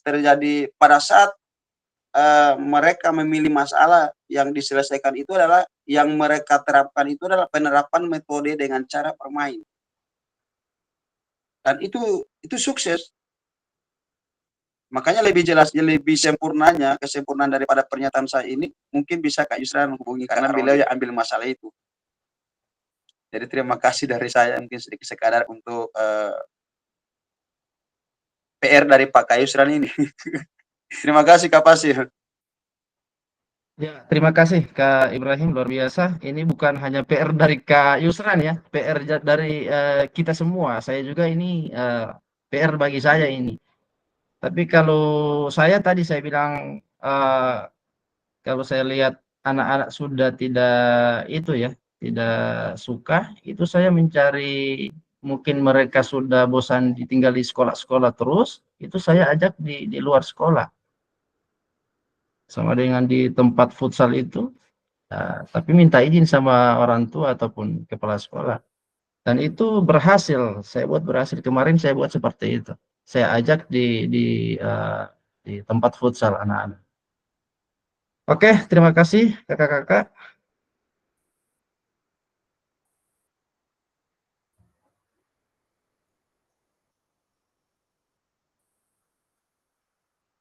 terjadi pada saat mereka memilih masalah yang diselesaikan itu adalah yang mereka terapkan itu adalah penerapan metode dengan cara bermain. Dan itu sukses. Makanya lebih jelas, lebih kesempurnaan daripada pernyataan saya ini mungkin bisa Kak Yusran menghubungi karena beliau yang ambil masalah itu. Jadi terima kasih dari saya, mungkin sedikit sekadar untuk PR dari Pak Kak Yusran ini. Terima kasih Kak Fasil. Ya, terima kasih Kak Ibrahim, luar biasa. Ini bukan hanya PR dari Kak Yusran ya, PR dari kita semua. Saya juga ini PR bagi saya ini. Tapi kalau saya tadi saya bilang kalau saya lihat anak-anak sudah tidak suka, itu saya mencari, mungkin mereka sudah bosan ditinggal di sekolah-sekolah terus, itu saya ajak di luar sekolah. Sama dengan di tempat futsal itu, tapi minta izin sama orang tua ataupun kepala sekolah. Dan itu berhasil, kemarin saya buat seperti itu. Saya ajak di tempat futsal anak-anak. Oke, terima kasih kakak-kakak.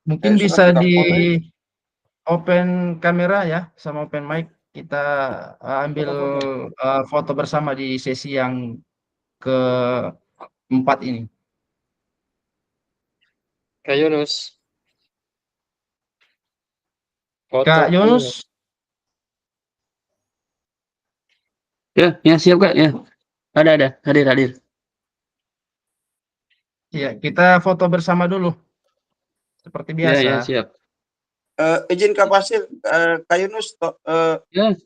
Mungkin bisa di open kamera ya, sama open mic. Kita ambil foto bersama di sesi yang keempat ini. Kak Yunus. Kak Yunus. Ya siap Kak, ya. Ada, hadir. Ya, kita foto bersama dulu. Seperti biasa. Ya, siap. Izin Kak Fasil, Kak Yunus, Ya.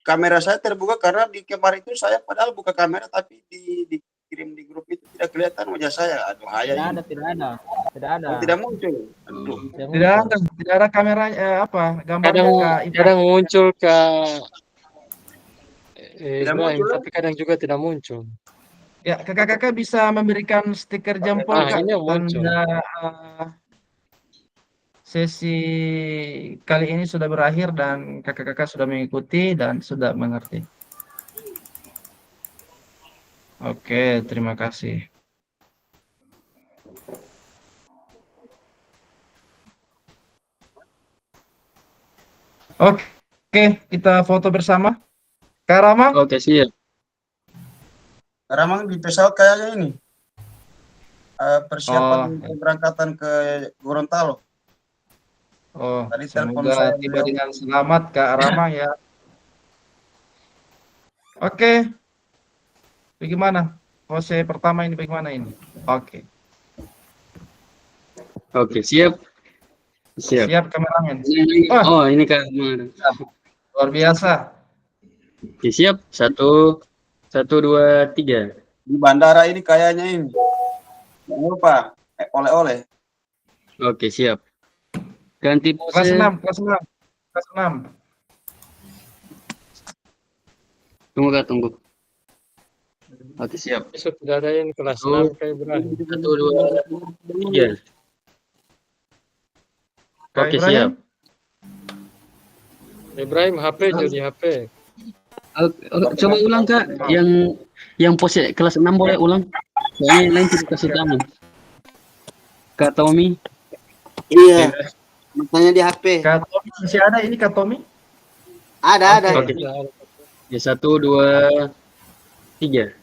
Kamera saya terbuka karena di kemarin itu saya padahal buka kamera tapi dikirim di grup itu tidak kelihatan wajah saya. Aduh, Tidak ada. Oh, tidak muncul. Aduh. Tidak ada kamera gambarnya kadang muncul Kak Tidak Ibrahim, muncul. tapi kadang juga tidak muncul. Ya, kakak-kakak bisa memberikan stiker jempol Kak, ini yang muncul. Sesi kali ini sudah berakhir dan kakak-kakak sudah mengikuti dan sudah mengerti. Oke, terima kasih. Oke, kita foto bersama. Kak Rama? Oke, siap. Ramang di pesawat kayaknya ini persiapan keberangkatan ke Gorontalo. Oh, Tadi telepon semoga saya tiba beliau. dengan selamat Kak Rama ya. Oke. Bagaimana? Pose pertama ini bagaimana ini? Oke. Oke, siap. Siap. Siap kameramen. Oh, ini Kak Amar. Luar biasa. Oke, siap. 1, 2, 3. Di bandara ini kayaknya ini. Jangan lupa oleh-oleh. Oke, siap. Ganti pose. Kelas 6, kelas 6. Kelas 6. Tunggu Kak, tunggu. Oke, siap. Besok tidak ada yang kelas 6 kayak Ibrahim. 1, 2, 3. Kak Oke, Ibrahim? siap. Ibrahim HP jadi HP. Coba ulang Kak, yang pose kelas 6 boleh ulang. Soalnya yang lain tidak kasih tahu. Kak Tommy. Iya. Makanya di HP. Kak Tommy masih ada ini Kak Tommy? Ada. Oke. Ya, 1, 2, 3.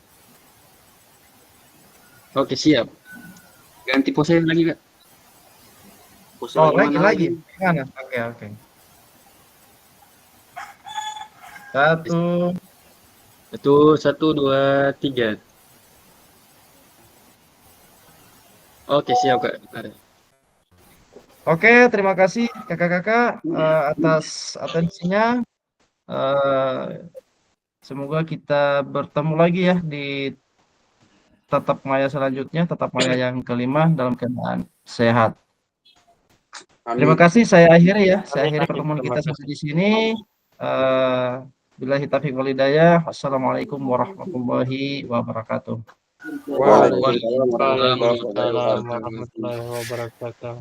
Oke, siap. Ganti pose lagi Kak. Oh, lagi. Gimana? Oke. 1, 2, 3. Oke, siap Kak. Oke, terima kasih kakak-kakak atas atensinya. Semoga kita bertemu lagi ya di tatap maya selanjutnya, tatap maya yang kelima dalam keadaan sehat. Terima kasih, saya akhiri ya. Saya akhiri pertemuan kita sampai di sini. Billahi taufiq wal hidayah. Wassalamualaikum warahmatullahi wabarakatuh. Waalaikumsalam warahmatullahi wabarakatuh.